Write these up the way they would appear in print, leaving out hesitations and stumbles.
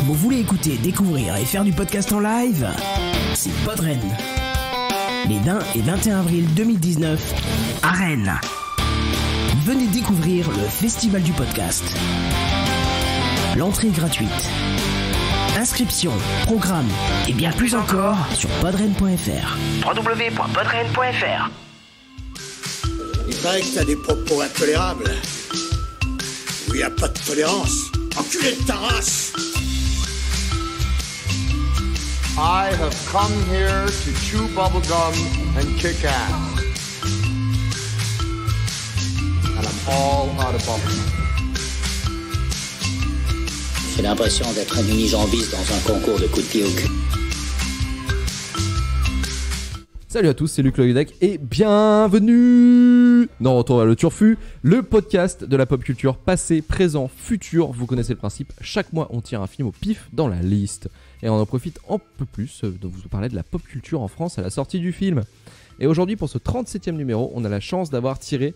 Vous voulez écouter, découvrir et faire du podcast en live? C'est Podren. Les 20 et 21 avril 2019 à Rennes. Venez découvrir le Festival du podcast. L'entrée est gratuite. Inscription, programme et bien plus encore sur podren.fr. www.podren.fr. Il paraît que t'as des propos intolérables. Où il n'y a pas de tolérance. Enculé de ta race! I have come here to chew bubblegum and kick ass. And I'm all out of bubblegum. J'ai l'impression d'être un mini-jambiste dans un concours de coups de pied au cul. Salut à tous, c'est Luc Loïdec et bienvenue dans Retour vers le Turfu, le podcast de la pop culture passé, présent, futur. Vous connaissez le principe, chaque mois on tire un film au pif dans la liste. Et on en profite un peu plus de vous parler de la pop culture en France à la sortie du film. Et aujourd'hui pour ce 37e numéro, on a la chance d'avoir tiré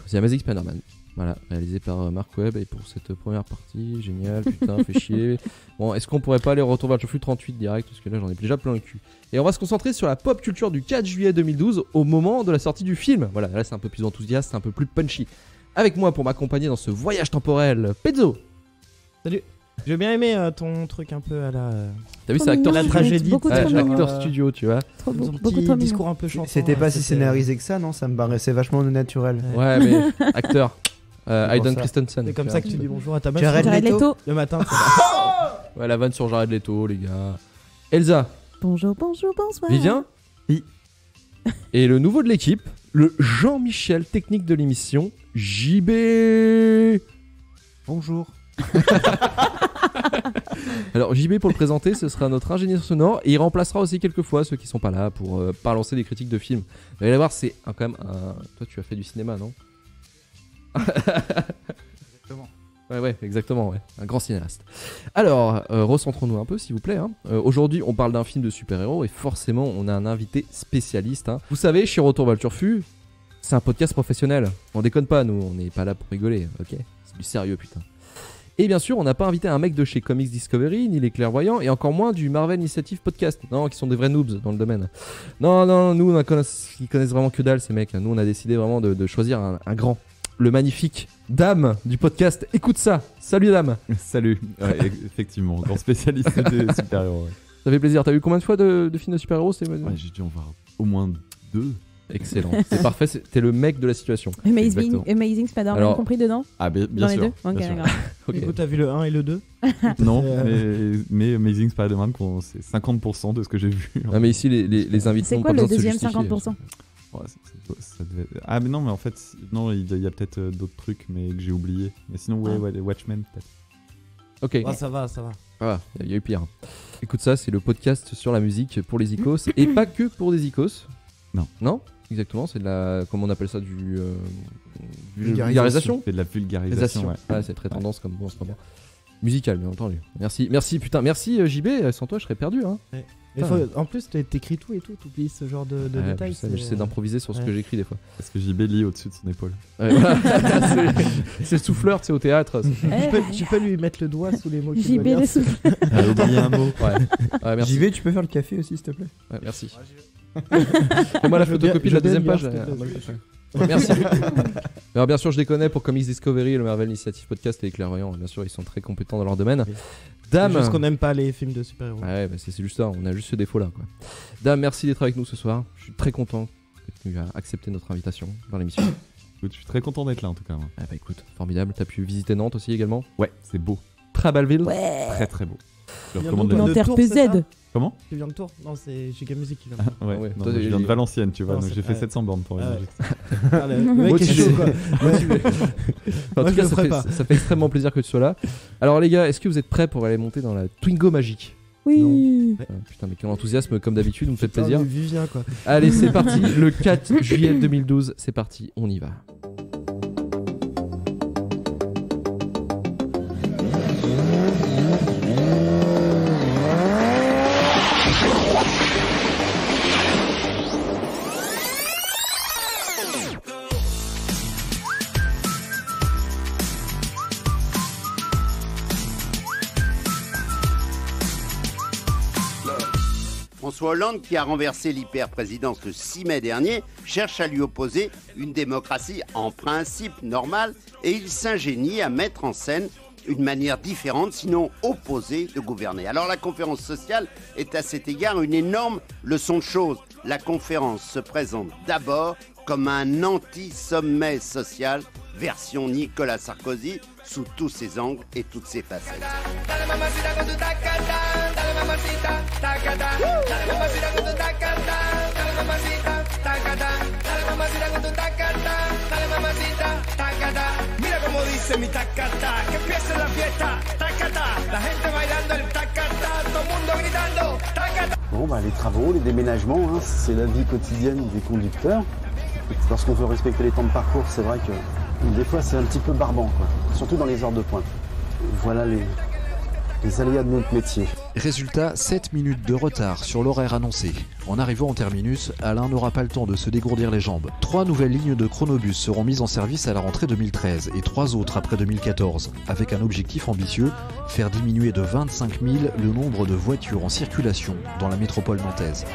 The Amazing Spider-Man. Voilà, réalisé par Marc Webb. Et pour cette première partie, génial, putain, fait chier. Bon, est-ce qu'on pourrait pas aller au Retour vers le Turfu 38 direct? Parce que là j'en ai déjà plein le cul. Et on va se concentrer sur la pop culture du 4 juillet 2012 au moment de la sortie du film. Voilà, là c'est un peu plus enthousiaste, c'est un peu plus punchy. Avec moi pour m'accompagner dans ce voyage temporel, Pezzo. Salut. J'ai bien aimé ton truc un peu à la. T'as vu, c'est acteur la tragédie, acteur studio, tu vois. Son petit discours un peu chantant. C'était pas si scénarisé que ça, non? Ça me paraissait vachement naturel. Ouais, mais acteur. Hayden Christensen. C'est comme ça que tu dis bonjour à ta meuf. Jared Leto. Le matin. Ouais, la vanne sur Jared Leto, les gars. Elsa. Bonjour, bonjour, bonsoir. Vivien. Oui. Et le nouveau de l'équipe, le Jean-Michel technique de l'émission, JB. Bonjour. Alors JB pour le présenter, ce sera notre ingénieur sonore et il remplacera aussi quelques fois ceux qui sont pas là pour balancer des critiques de films. Vous allez voir, c'est quand même un... Toi tu as fait du cinéma, non? Exactement. Ouais, exactement, ouais. Un grand cinéaste. Alors, recentrons-nous un peu, s'il vous plaît. Aujourd'hui, on parle d'un film de super-héros et forcément, on a un invité spécialiste. Vous savez, chez Retour vers le Turfu, c'est un podcast professionnel. On déconne pas, nous, on n'est pas là pour rigoler, ok? C'est du sérieux, putain. Et bien sûr, on n'a pas invité un mec de chez Comics Discovery, ni les clairvoyants, et encore moins du Marvel Initiative Podcast. Non, qui sont des vrais noobs dans le domaine. Non, nous, ils connaissent vraiment que dalle, ces mecs. Nous, on a décidé vraiment de choisir un grand. Le magnifique Dame du podcast. Écoute ça. Salut Dame. Salut. Ouais, effectivement, grand spécialiste de super-héros. Ouais. Ça fait plaisir. T'as vu combien de fois de films de super-héros? Ouais, j'ai dû en voir au moins 2. Excellent. C'est parfait. T'es le mec de la situation. Amazing Spider-Man. Alors... compris dedans? Ah, bien dans sûr. Les deux okay, bien sûr. Okay. Du coup, t'as vu le 1 et le 2? Non, mais Amazing Spider-Man, c'est 50% de ce que j'ai vu. Ah, mais ici, les invités. C'est quoi le deuxième 50%? Ouais, ça devait... Ah mais non, mais en fait non, il y a peut-être d'autres trucs mais que j'ai oublié. Mais sinon ouais, les Watchmen peut-être. Ok. Ah, ça va. Ah, il y a eu pire. Écoute ça, c'est le podcast sur la musique pour les icos et pas que pour des icos. Non, exactement, c'est de la, comment on appelle ça, du vulgarisation. C'est de la vulgarisation. Ouais. Ah, c'est très tendance comme bon en ce moment. Musical, bien entendu. Merci, putain, merci JB. Sans toi, je serais perdu. Hein. Ouais. En plus, t'écris tout et tout, t'oublies ce genre de détails. J'essaie d'improviser sur ce que j'écris des fois. Parce que JB lit au-dessus de son épaule. Ouais, c'est le souffleur, tu sais, au théâtre. Tu peux lui mettre le doigt sous les mots. JB les souffleurs. J'ai oublié un mot. Ouais, merci. JB, tu peux faire le café aussi, s'il te plaît? Ouais, merci. Fais-moi la photocopie de la deuxième page. Merci. Alors bien sûr, je déconne pour Comics Discovery, le Marvel Initiative Podcast et les clairvoyants. Bien sûr, ils sont très compétents dans leur domaine. Dame. C'est juste qu'on n'aime pas les films de super-héros. Ouais, bah c'est juste ça. On a juste ce défaut-là, quoi. Dame, merci d'être avec nous ce soir. Je suis très content que tu aies accepté notre invitation dans l'émission. Je suis très content d'être là en tout cas. Moi. Ah bah écoute, formidable. T'as pu visiter Nantes aussi également? Ouais, c'est beau. Très belle ville. Ouais. Très très beau. Je recommande de Nanterre PZ. Comment? Tu viens de Tours? Non, c'est Giga Music qui vient de Tours. Ouais. Non, je viens de Valenciennes, tu vois, donc j'ai fait 700 bornes pour venir. Le mec est chaud, quoi. En tout cas, ça fait extrêmement plaisir que tu sois là. Alors les gars, est-ce que vous êtes prêts pour aller monter dans la Twingo magique? Oui. Putain, mais quel enthousiasme, comme d'habitude, vous me faites plaisir. Vivien, quoi. Allez, c'est parti. Le 4 juillet 2012, c'est parti, on y va. François Hollande, qui a renversé l'hyper-présidence le 6 mai dernier, cherche à lui opposer une démocratie en principe normale et il s'ingénie à mettre en scène une manière différente, sinon opposée, de gouverner. Alors la conférence sociale est à cet égard une énorme leçon de choses. La conférence se présente d'abord comme un anti-sommet social, version Nicolas Sarkozy, sous tous ses angles et toutes ses facettes. Bon, les travaux, les déménagements, hein, c'est la vie quotidienne des conducteurs. Lorsqu'on veut respecter les temps de parcours, c'est vrai que des fois c'est un petit peu barbant, quoi. Surtout dans les heures de pointe. Voilà les aléas de notre métier. Résultat, 7 minutes de retard sur l'horaire annoncé. En arrivant au terminus, Alain n'aura pas le temps de se dégourdir les jambes. 3 nouvelles lignes de chronobus seront mises en service à la rentrée 2013 et 3 autres après 2014, avec un objectif ambitieux, faire diminuer de 25 000 le nombre de voitures en circulation dans la métropole nantaise.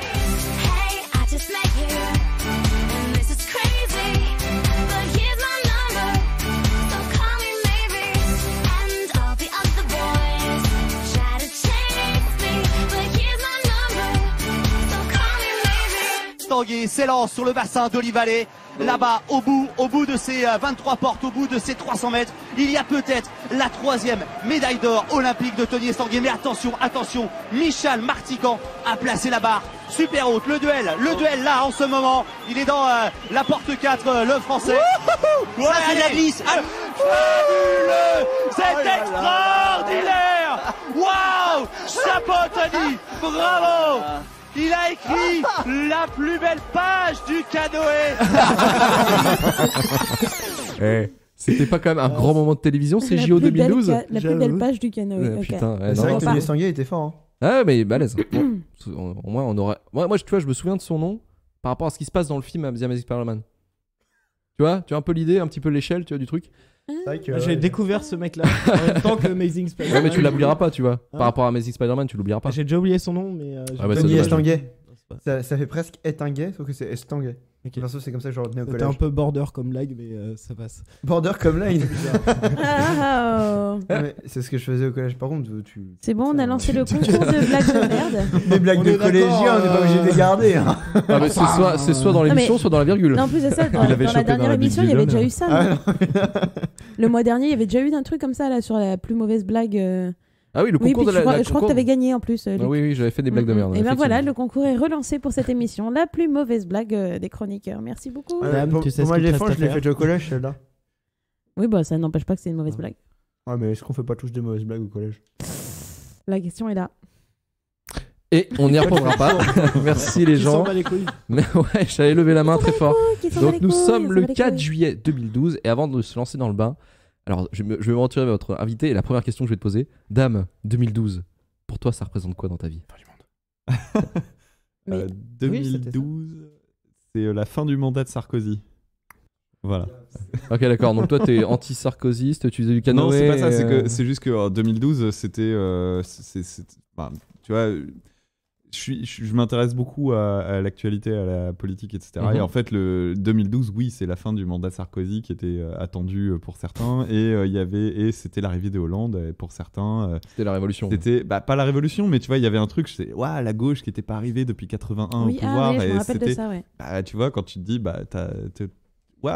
Tanguy s'élance sur le bassin d'Olivalet. Là-bas, au bout de ces 23 portes, au bout de ces 300 mètres, il y a peut-être la 3e médaille d'or olympique de Tony Estanguet. Mais attention, Michal Martigan a placé la barre super haute. Le duel là en ce moment, il est dans la porte 4, le français. Ça c'est de la glisse. Fabuleux, c'est extraordinaire. Waouh, chapeau Tony, bravo. Il a écrit la plus belle page du canoë. C'était pas quand même un grand moment de télévision, c'est JO 2012. La plus belle page du canoë. Okay. Putain, c'est vrai que Tony Estanguet était fort. Hein. Ah mais balèze. Bon, au moins on aurait. Moi tu vois, je me souviens de son nom par rapport à ce qui se passe dans le film The Amazing Spider-Man. Tu vois un peu l'idée, un petit peu l'échelle, tu vois, du truc. J'ai découvert ce mec-là en même temps que Amazing Spider-Man. Ouais, mais tu l'oublieras pas, tu vois. Par rapport à Amazing Spider-Man, tu l'oublieras pas. J'ai déjà oublié son nom, mais. Tony Estanguet. Ça fait presque Estanguet, sauf que c'est Estanguet. Okay. Perso, c'est comme ça que je retenais au collège. C'était un peu border comme lag, mais ça passe. Border comme lag. Oh. Ouais, c'est ce que je faisais au collège. Par contre, c'est bon, on a lancé le concours de blagues de merde. Les blagues de collégiens, on n'est pas obligé de les garder. Hein. Ah, mais c'est soit dans l'émission, soit dans la virgule. Non, en plus de ça, dans la dernière émission, il y avait déjà eu ça. Le mois dernier, il y avait déjà eu un truc comme ça là sur la plus mauvaise blague. Ah oui, le concours de la. Je crois que t'avais gagné en plus. Oui, j'avais fait des blagues de merde. Et ben voilà, le concours est relancé pour cette émission. La plus mauvaise blague des chroniqueurs. Merci beaucoup. Pour moi, les francs, je l'ai fait au collège, celle-là. Oui, bah ça n'empêche pas que c'est une mauvaise blague. Ouais, mais est-ce qu'on fait pas tous des mauvaises blagues au collège? La question est là. Et on n'y répondra pas. Merci les gens. Mais ouais, j'avais levé la main très fort. Donc nous sommes le 4 juillet 2012 et avant de se lancer dans le bain. Alors, je vais me retirer votre invité et la première question que je vais te poser, Dame, 2012, pour toi, ça représente quoi dans ta vie? Fin du monde. 2012, c'est la fin du mandat de Sarkozy. Voilà. Ok, d'accord. Donc toi, t'es anti-sarkozyste, tu faisais du canoë. Non, c'est pas ça. C'est juste que en 2012, c'était, tu vois. Je m'intéresse beaucoup à l'actualité, à la politique, etc. Et en fait, le 2012, oui, c'est la fin du mandat Sarkozy qui était attendu pour certains. Et c'était l'arrivée de Hollande pour certains. C'était la révolution. C'était pas la révolution, mais tu vois, il y avait un truc, c'est la gauche qui n'était pas arrivée depuis 81 au pouvoir. Oui, je me rappelle de ça, ouais. Tu vois, quand tu te dis,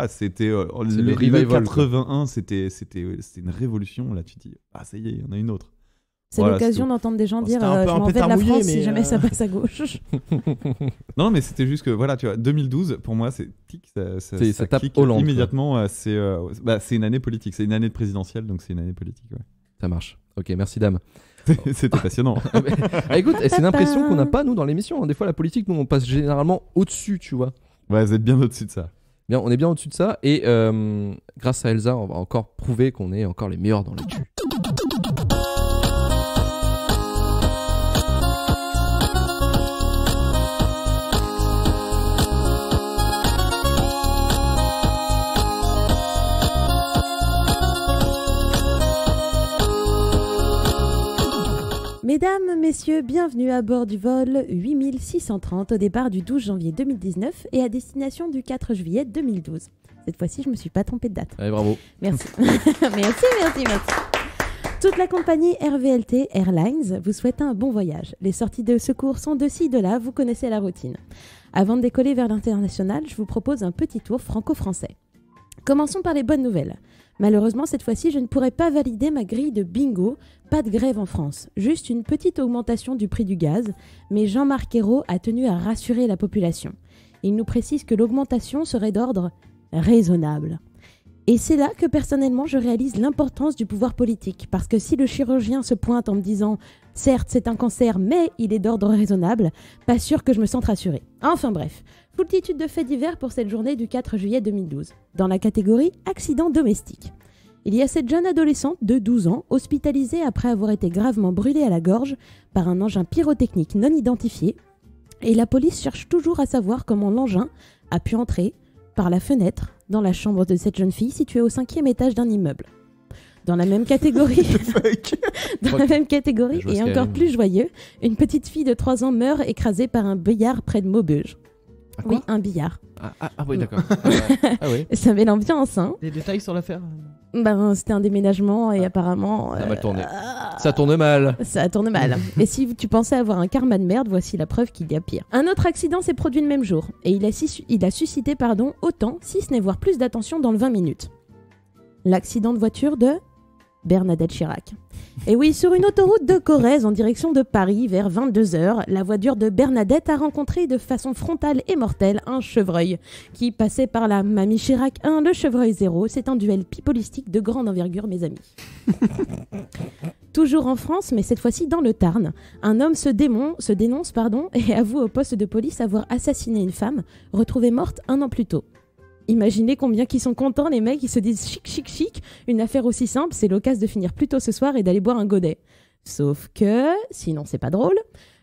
c'était le revival, 81, c'était une révolution. Là, tu te dis, ça y est, il y en a une autre. C'est l'occasion d'entendre des gens dire je m'en vais de la France si jamais ça passe à gauche. Non, mais c'était juste que, voilà, tu vois, 2012, pour moi, c'est tic, ça tape clique Hollande, immédiatement. C'est une année politique, c'est une année de présidentielle, donc c'est une année politique. Ouais. Ça marche. Ok, merci Dame. C'était passionnant. Écoute, c'est une impression qu'on n'a pas, nous, dans l'émission. Des fois, la politique, nous, on passe généralement au-dessus, tu vois. Ouais, vous êtes bien au-dessus de ça. Bien, on est bien au-dessus de ça. Et grâce à Elsa, on va encore prouver qu'on est encore les meilleurs dans l'actu. Mesdames, messieurs, bienvenue à bord du vol 8630 au départ du 12 janvier 2019 et à destination du 4 juillet 2012. Cette fois-ci, je me suis pas trompée de date. Allez, bravo. Merci. merci. Toute la compagnie RVLT Airlines vous souhaite un bon voyage. Les sorties de secours sont de ci, de là, vous connaissez la routine. Avant de décoller vers l'international, je vous propose un petit tour franco-français. Commençons par les bonnes nouvelles. Malheureusement, cette fois-ci, je ne pourrai pas valider ma grille de bingo. Pas de grève en France, juste une petite augmentation du prix du gaz, mais Jean-Marc Ayrault a tenu à rassurer la population. Il nous précise que l'augmentation serait d'ordre raisonnable. Et c'est là que personnellement je réalise l'importance du pouvoir politique, parce que si le chirurgien se pointe en me disant « certes c'est un cancer, mais il est d'ordre raisonnable », pas sûr que je me sente rassurée. Enfin bref, foultitude de faits divers pour cette journée du 4 juillet 2012, dans la catégorie « accident domestique ». Il y a cette jeune adolescente de 12 ans, hospitalisée après avoir été gravement brûlée à la gorge par un engin pyrotechnique non identifié, et la police cherche toujours à savoir comment l'engin a pu entrer par la fenêtre dans la chambre de cette jeune fille située au 5e étage d'un immeuble. Dans la même catégorie, et encore plus joyeux, une petite fille de 3 ans meurt écrasée par un billard près de Maubeuge. Oui, un billard. Ah oui, d'accord. Oui. Ça met l'ambiance, hein. Des détails sur l'affaire? C'était un déménagement et apparemment... Ça a mal tourné. Ça tourne mal. Ça tourne mal. Et si tu pensais avoir un karma de merde, voici la preuve qu'il y a pire. Un autre accident s'est produit le même jour. Et il a suscité autant, si ce n'est voire plus d'attention dans le 20 minutes. L'accident de voiture de Bernadette Chirac. Et oui, sur une autoroute de Corrèze en direction de Paris, vers 22h, la voiture de Bernadette a rencontré de façon frontale et mortelle un chevreuil qui passait par là. Mamie Chirac 1, le chevreuil 0, c'est un duel pipolistique de grande envergure, mes amis. Toujours en France, mais cette fois-ci dans le Tarn, un homme se dénonce et avoue au poste de police avoir assassiné une femme, retrouvée morte 1 an plus tôt. Imaginez combien qu'ils sont contents, les mecs, ils se disent chic, une affaire aussi simple, c'est l'occasion de finir plus tôt ce soir et d'aller boire un godet. Sauf que, sinon c'est pas drôle,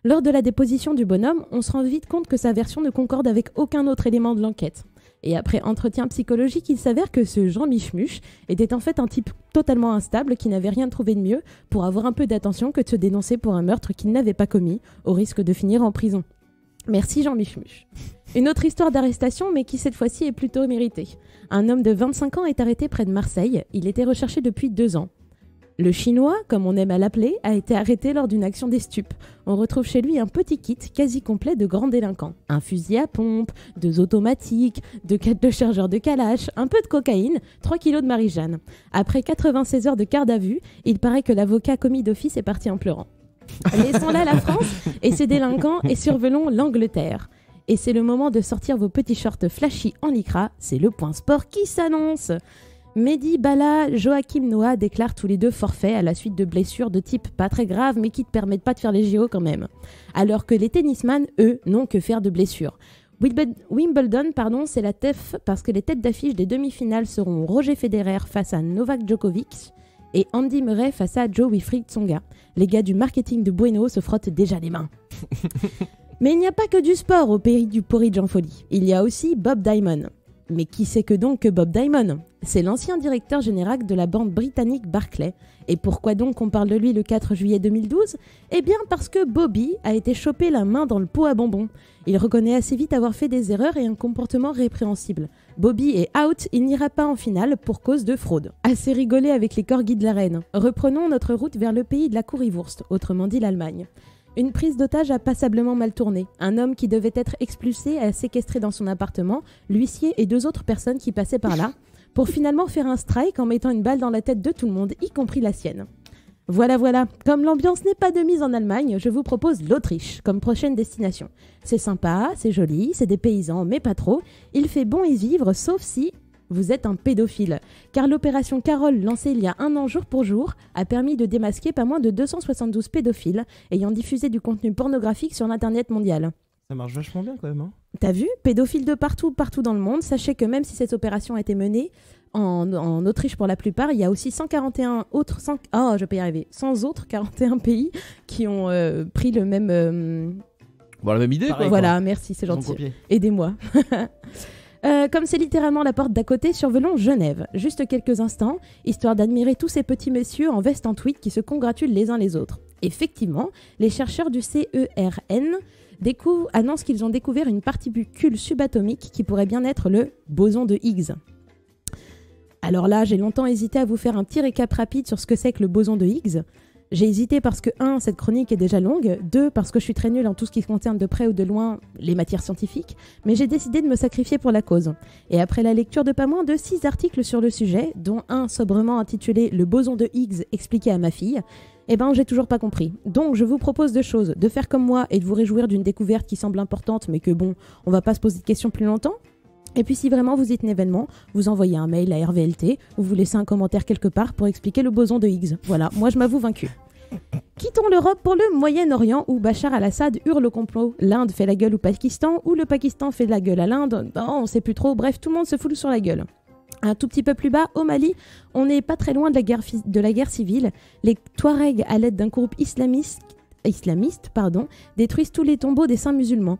lors de la déposition du bonhomme, on se rend vite compte que sa version ne concorde avec aucun autre élément de l'enquête. Et après entretien psychologique, il s'avère que ce Jean Michmuche était en fait un type totalement instable qui n'avait rien trouvé de mieux pour avoir un peu d'attention que de se dénoncer pour un meurtre qu'il n'avait pas commis, au risque de finir en prison. Merci Jean Michmuche. Une autre histoire d'arrestation, mais qui cette fois-ci est plutôt méritée. Un homme de 25 ans est arrêté près de Marseille. Il était recherché depuis 2 ans. Le Chinois, comme on aime à l'appeler, a été arrêté lors d'une action des stupes. On retrouve chez lui un petit kit quasi complet de grands délinquants. Un fusil à pompe, 2 automatiques, 2 chargeurs de Kalash, un peu de cocaïne, 3 kilos de Marie-Jeanne. Après 96 heures de garde à vue, il paraît que l'avocat commis d'office est parti en pleurant. Laissons là la France et ses délinquants et survolons l'Angleterre. Et c'est le moment de sortir vos petits shorts flashy en lycra, c'est le point sport qui s'annonce. Mehdi, Bala, Joachim Noah déclarent tous les 2 forfaits à la suite de blessures de type pas très grave mais qui te permettent pas de faire les JO quand même. Alors que les tennisman, eux, n'ont que faire de blessures. Wimbledon, c'est la teuf parce que les têtes d'affiche des demi-finales seront Roger Federer face à Novak Djokovic et Andy Murray face à Joe Wilfried Tsonga. Les gars du marketing de Bueno se frottent déjà les mains. Mais il n'y a pas que du sport au pays du porridge en folie. Il y a aussi Bob Diamond. Mais qui c'est que donc que Bob Diamond ? C'est l'ancien directeur général de la banque britannique Barclays. Et pourquoi donc on parle de lui le 4 juillet 2012 ? Eh bien parce que Bobby a été chopé la main dans le pot à bonbons. Il reconnaît assez vite avoir fait des erreurs et un comportement répréhensible. Bobby est out, il n'ira pas en finale pour cause de fraude. Assez rigolé avec les corgis de la reine. Reprenons notre route vers le pays de la currywurst, autrement dit l'Allemagne. Une prise d'otage a passablement mal tourné. Un homme qui devait être expulsé a séquestré dans son appartement l'huissier et 2 autres personnes qui passaient par là, pour finalement faire un strike en mettant une balle dans la tête de tout le monde, y compris la sienne. Voilà. Comme l'ambiance n'est pas de mise en Allemagne, je vous propose l'Autriche comme prochaine destination. C'est sympa, c'est joli, c'est des paysans, mais pas trop. Il fait bon y vivre, sauf si vous êtes un pédophile. Car l'opération Carole, lancée il y a 1 an jour pour jour, a permis de démasquer pas moins de 272 pédophiles ayant diffusé du contenu pornographique sur l'internet mondial. Ça marche vachement bien quand même, hein. T'as vu ? Pédophiles de partout dans le monde. Sachez que même si cette opération a été menée en Autriche pour la plupart, il y a aussi 141 autres... 100 autres 41 pays qui ont pris le même... Bon, la même idée, quoi. Voilà, merci, c'est gentil. Aidez-moi. Comme c'est littéralement la porte d'à côté, survolons Genève. Juste quelques instants, histoire d'admirer tous ces petits messieurs en veste en tweed qui se congratulent les uns les autres. Effectivement, les chercheurs du CERN annoncent qu'ils ont découvert une particule subatomique qui pourrait bien être le boson de Higgs. Alors là, j'ai longtemps hésité à vous faire un petit récap rapide sur ce que c'est que le boson de Higgs. J'ai hésité parce que 1, cette chronique est déjà longue, 2, parce que je suis très nulle en tout ce qui concerne de près ou de loin les matières scientifiques, mais j'ai décidé de me sacrifier pour la cause. Et après la lecture de pas moins de 6 articles sur le sujet, dont un sobrement intitulé « Le boson de Higgs expliqué à ma fille », eh ben j'ai toujours pas compris. Donc je vous propose deux choses, de faire comme moi et de vous réjouir d'une découverte qui semble importante, mais que bon, on va pas se poser de questions plus longtemps. Et puis si vraiment vous êtes un événement, vous envoyez un mail à RVLT ou vous laissez un commentaire quelque part pour expliquer le boson de Higgs. Voilà, moi je m'avoue vaincu. Quittons l'Europe pour le Moyen-Orient où Bachar al-Assad hurle au complot. L'Inde fait la gueule au Pakistan ou le Pakistan fait la gueule à l'Inde. Non, on sait plus trop, bref, tout le monde se fout sur la gueule. Un tout petit peu plus bas, au Mali, on n'est pas très loin de la guerre civile. Les Touaregs, à l'aide d'un groupe islamiste, détruisent tous les tombeaux des saints musulmans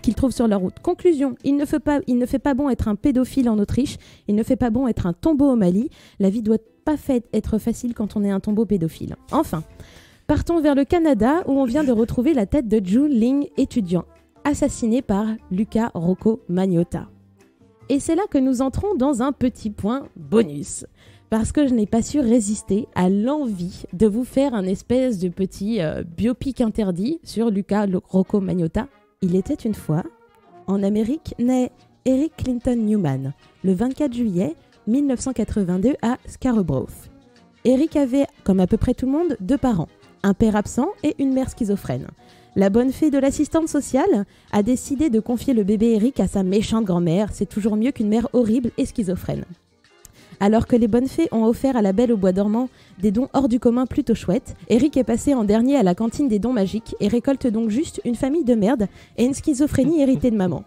qu'ils trouvent sur leur route. Conclusion, il ne fait pas bon être un pédophile en Autriche, il ne fait pas bon être un tombeau au Mali, la vie doit pas être facile quand on est un tombeau pédophile. Enfin, partons vers le Canada où on vient de retrouver la tête de June Ling, étudiant, assassiné par Luca Rocco Magnotta. Et c'est là que nous entrons dans un petit point bonus. Parce que je n'ai pas su résister à l'envie de vous faire un espèce de petit biopic interdit sur Luca Rocco Magnotta. Il était une fois, en Amérique, naît Eric Clinton Newman, le 24 juillet 1982 à Scarborough. Eric avait, comme à peu près tout le monde, 2 parents, un père absent et une mère schizophrène. La bonne fée de l'assistante sociale a décidé de confier le bébé Eric à sa méchante grand-mère, c'est toujours mieux qu'une mère horrible et schizophrène. Alors que les bonnes fées ont offert à la Belle au bois dormant des dons hors du commun plutôt chouettes, Eric est passé en dernier à la cantine des dons magiques et récolte donc juste une famille de merde et une schizophrénie héritée de maman.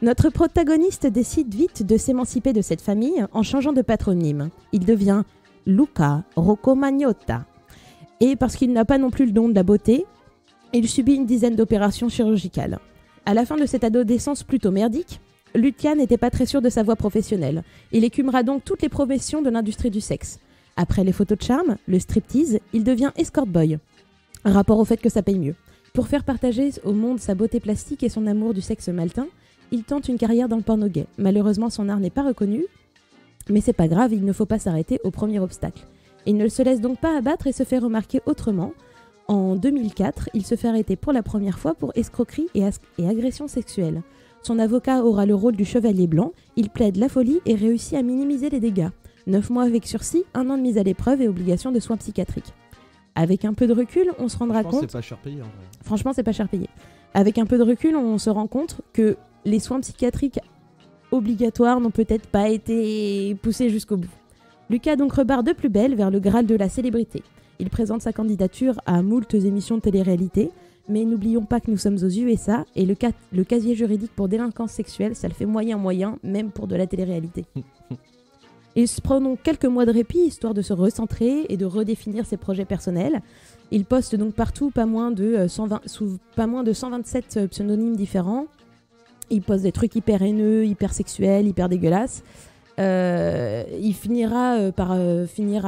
Notre protagoniste décide vite de s'émanciper de cette famille en changeant de patronyme. Il devient Luca Rocco Magnotta. Et parce qu'il n'a pas non plus le don de la beauté, il subit une dizaine d'opérations chirurgicales. À la fin de cette adolescence plutôt merdique, Luca n'était pas très sûr de sa voie professionnelle. Il écumera donc toutes les professions de l'industrie du sexe. Après les photos de charme, le striptease, il devient escort boy. Un rapport au fait que ça paye mieux. Pour faire partager au monde sa beauté plastique et son amour du sexe maltain, il tente une carrière dans le porno gay. Malheureusement, son art n'est pas reconnu, mais c'est pas grave, il ne faut pas s'arrêter au premier obstacle. Il ne se laisse donc pas abattre et se fait remarquer autrement. En 2004, il se fait arrêter pour la première fois pour escroquerie et agression sexuelle. Son avocat aura le rôle du chevalier blanc, il plaide la folie et réussit à minimiser les dégâts. 9 mois avec sursis, 1 an de mise à l'épreuve et obligation de soins psychiatriques. Avec un peu de recul, on se rendra compte... C'est pas cher payé en vrai. Franchement, c'est pas cher payé. Avec un peu de recul, on se rend compte que les soins psychiatriques obligatoires n'ont peut-être pas été poussés jusqu'au bout. Lucas donc repart de plus belle vers le Graal de la célébrité. Il présente sa candidature à moultes émissions de télé-réalité, mais n'oublions pas que nous sommes aux USA et le casier juridique pour délinquance sexuelle, ça le fait moyen, même pour de la télé-réalité. Il se prend donc quelques mois de répit, histoire de se recentrer et de redéfinir ses projets personnels. Il poste donc partout pas moins de 127 pseudonymes différents. Il poste des trucs hyper haineux, hyper sexuels, hyper dégueulasses. Il finira par finir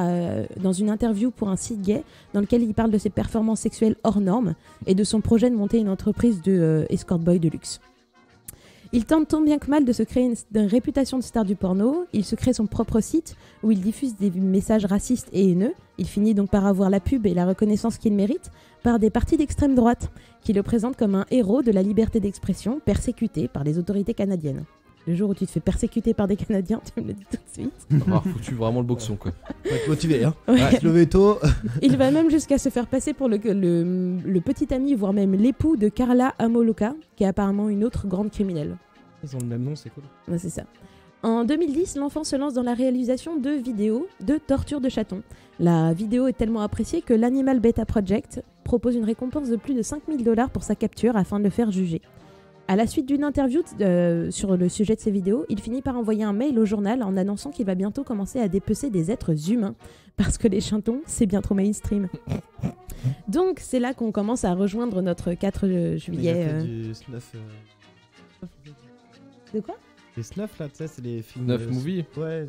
dans une interview pour un site gay dans lequel il parle de ses performances sexuelles hors normes et de son projet de monter une entreprise de escort boy de luxe. Il tente tant bien que mal de se créer une réputation de star du porno. Il se crée son propre site où il diffuse des messages racistes et haineux. Il finit donc par avoir la pub et la reconnaissance qu'il mérite par des partis d'extrême droite qui le présentent comme un héros de la liberté d'expression persécuté par les autorités canadiennes. Le jour où tu te fais persécuter par des Canadiens, tu me le dis tout de suite. Ah, foutu vraiment le boxon, quoi. Faut être motivé, hein. Ouais. Se lever tôt. Il va même jusqu'à se faire passer pour le petit ami, voire même l'époux de Karla Homolka, qui est apparemment une autre grande criminelle. Ils ont le même nom, c'est cool. Ouais, c'est ça. En 2010, l'enfant se lance dans la réalisation de vidéos de torture de chatons. La vidéo est tellement appréciée que l'Animal Beta Project propose une récompense de plus de $5,000 pour sa capture afin de le faire juger. À la suite d'une interview sur le sujet de ces vidéos, il finit par envoyer un mail au journal en annonçant qu'il va bientôt commencer à dépecer des êtres humains parce que les chatons, c'est bien trop mainstream. Donc c'est là qu'on commence à rejoindre notre 4 juillet. Il a fait du snuff. De quoi ? Les snuff là, tu sais, c'est les films. Snuff movie. Ouais.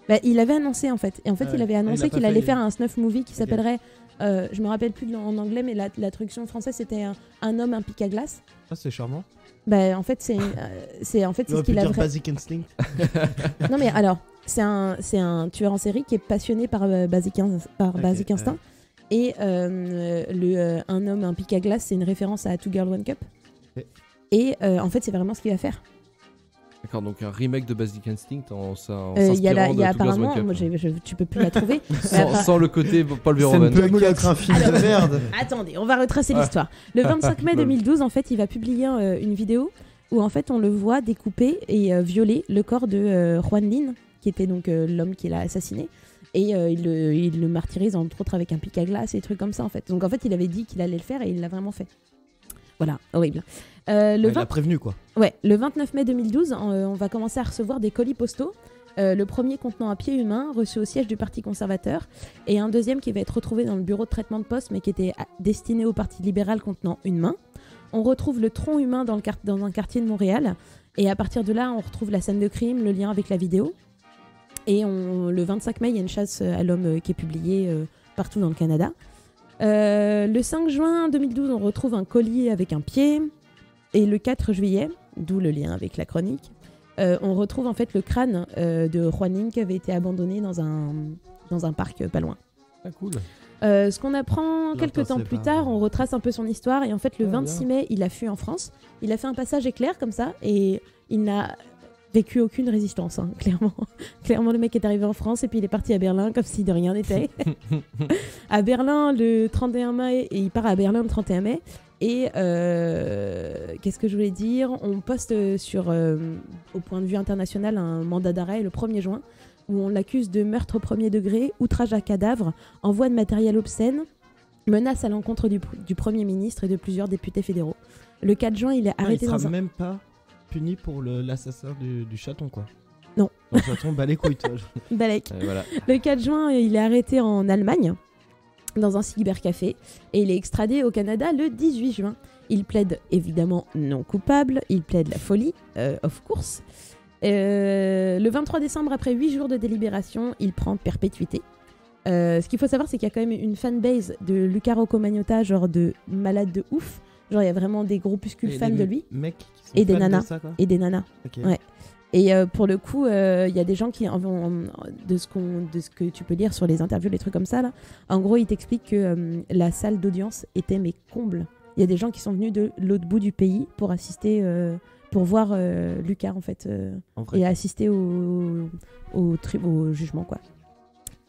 Bah, il avait annoncé en fait. Et en fait, il avait annoncé qu'il allait faire un snuff movie qui s'appellerait Je me rappelle plus en anglais, mais la traduction française c'était un homme, un pic à glace. Ah, c'est charmant. Bah, en fait, c'est ce qu'il a. Basic Instinct. Non, mais alors, c'est un tueur en série qui est passionné par Basic Instinct. Et un homme, un pic à glace, c'est une référence à Two Girl One Cup. Okay. Et en fait, c'est vraiment ce qu'il va faire. D'accord, donc un remake de Basic Instinct en Il y a Two Girls apparemment, One Cup. moi, tu peux plus la trouver. sans le côté Paul Verhoeven. Ça ne peut qu'être un film de merde. Attendez, on va retracer l'histoire. Le 25 mai 2012, en fait, il va publier une vidéo où en fait on le voit découper et violer le corps de Juan Lin, qui était donc l'homme qui l'a assassiné. Et il le martyrise entre autres avec un pic à glace et des trucs comme ça en fait. Donc en fait il avait dit qu'il allait le faire et il l'a vraiment fait. Voilà, horrible. Il a prévenu quoi. Ouais, le 29 mai 2012, on va commencer à recevoir des colis postaux. Le premier contenant un pied humain, reçu au siège du Parti conservateur, et un deuxième qui va être retrouvé dans le bureau de traitement de poste, mais qui était destiné au Parti libéral contenant une main. On retrouve le tronc humain dans un quartier de Montréal, et à partir de là, on retrouve la scène de crime, le lien avec la vidéo. Et le 25 mai, il y a une chasse à l'homme qui est publiée partout dans le Canada. Le 5 juin 2012, on retrouve un colis avec un pied. Et le 4 juillet, d'où le lien avec la chronique, on retrouve en fait le crâne de Juan Lin qui avait été abandonné dans un parc pas loin. Ah, cool. Ce qu'on apprend quelques temps plus tard, on retrace un peu son histoire. Et en fait, le 26 mai, il a fui en France. Il a fait un passage éclair comme ça. Et il n'a vécu aucune résistance, hein, clairement. Clairement, le mec est arrivé en France et puis il est parti à Berlin comme si de rien n'était. À Berlin le 31 mai, et il part à Berlin le 31 mai. Et qu'est-ce que je voulais dire ? On poste sur, au point de vue international, un mandat d'arrêt le 1er juin, où on l'accuse de meurtre au premier degré, outrage à cadavre, envoi de matériel obscène, menace à l'encontre du Premier ministre et de plusieurs députés fédéraux. Le 4 juin, il est arrêté il sera même pas puni pour l'assassin du chaton, quoi. Non. Le chaton bat les couilles, toi. Balek. Voilà. Le 4 juin, il est arrêté en Allemagne, dans un cybercafé, et il est extradé au Canada le 18 juin. Il plaide évidemment non coupable, il plaide la folie, of course. Le 23 décembre, après 8 jours de délibération, il prend perpétuité. Ce qu'il faut savoir, c'est qu'il y a quand même une fanbase de Luca Rocco Magnotta, genre de malade de ouf. Genre, il y a vraiment des groupuscules fans de lui. Mecs qui sont et des fans nanas. de ça, quoi. Et des nanas. Okay. Ouais. Et pour le coup, il y a des gens qui, de ce que tu peux lire sur les interviews, les trucs comme ça, là, en gros, ils t'expliquent que la salle d'audience était mais comble. Il y a des gens qui sont venus de l'autre bout du pays pour assister, pour voir Lucas, en fait, et assister au jugement, quoi.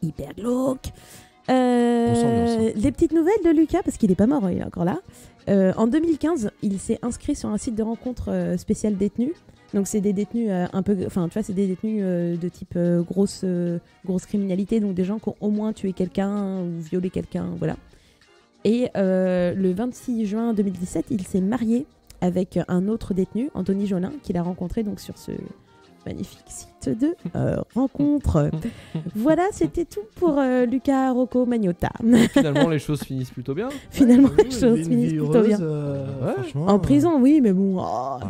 Hyper glauque. Les petites nouvelles de Lucas, parce qu'il est pas mort, il est encore là. En 2015, il s'est inscrit sur un site de rencontre spécial détenus. Donc c'est des détenus un peu, enfin tu vois, c'est des détenus de type grosse criminalité, donc des gens qui ont au moins tué quelqu'un ou violé quelqu'un, voilà. Et le 26 juin 2017, il s'est marié avec un autre détenu, Anthony Jolin, qu'il a rencontré donc sur ce magnifique site de rencontre. Voilà, c'était tout pour Luca Rocco Magnotta. Finalement, les choses finissent plutôt bien. Finalement, les choses finissent plutôt bien. En prison, oui, mais bon.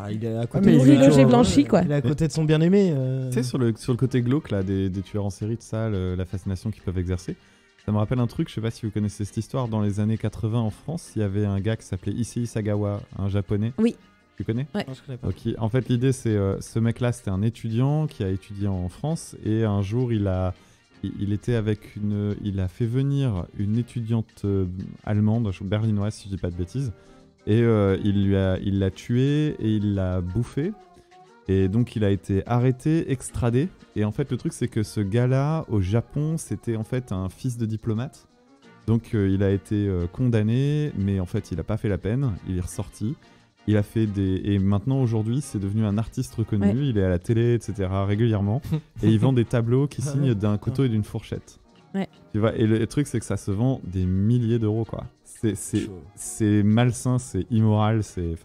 Il est à côté de logé blanchi, quoi. Il est à côté de son bien-aimé. Tu sais, sur le côté glauque là, des tueurs en série, de ça, la fascination qu'ils peuvent exercer. Ça me rappelle un truc, je sais pas si vous connaissez cette histoire. Dans les années 80 en France, il y avait un gars qui s'appelait Issei Sagawa, un japonais. Oui. Tu connais ? Ouais. Non, je connais pas. Okay. En fait, l'idée, c'est ce mec-là, c'était un étudiant qui a étudié en France et un jour, il a fait venir une étudiante allemande, berlinoise, si je dis pas de bêtises, et il l'a tuée et il l'a bouffée. Et donc, il a été arrêté, extradé. Et en fait, le truc, c'est que ce gars-là, au Japon, c'était en fait un fils de diplomate. Donc, il a été condamné, mais en fait, il a pas fait la peine. Il est ressorti. Il a fait et maintenant aujourd'hui c'est devenu un artiste reconnu, ouais. Il est à la télé, etc. régulièrement et il vend des tableaux qui signent d'un couteau et d'une fourchette. Ouais. Tu vois, et le truc c'est que ça se vend des milliers d'euros quoi. C'est malsain, c'est immoral, c'est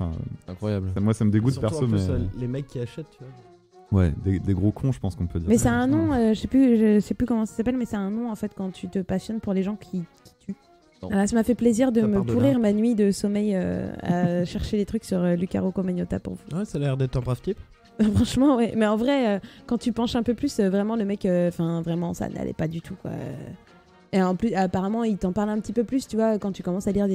incroyable. Moi ça me dégoûte perso, mais les mecs qui achètent, tu vois. Ouais, des gros cons, je pense qu'on peut dire. Mais c'est un nom, je sais plus comment ça s'appelle, mais c'est un nom en fait quand tu te passionnes pour les gens qui tuent. Ah, ça m'a fait plaisir de me pourrir ma nuit de sommeil à chercher les trucs sur Luca Rocco Magnotta pour vous. Ouais, ça a l'air d'être un brave type. Franchement, ouais. Mais en vrai, quand tu penches un peu plus, vraiment le mec, vraiment, ça n'allait pas du tout, quoi. Et en plus, apparemment, il t'en parle un petit peu plus, tu vois, quand tu commences à lire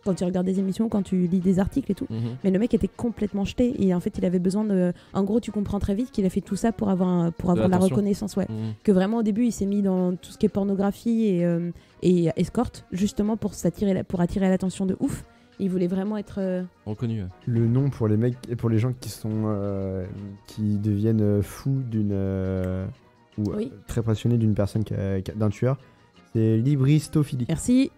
quand tu regardes des émissions, quand tu lis des articles et tout. Mais le mec était complètement jeté et en fait, il avait besoin de. En gros, tu comprends très vite qu'il a fait tout ça pour avoir la l'attention. reconnaissance, ouais. Que vraiment, au début, il s'est mis dans tout ce qui est pornographie et escorte, justement pour attirer l'attention de ouf. Il voulait vraiment être reconnu. Ouais. Le nom pour les mecs et pour les gens qui qui deviennent fous ou très passionnés d'une personne d'un tueur, c'est libristophilie. Merci.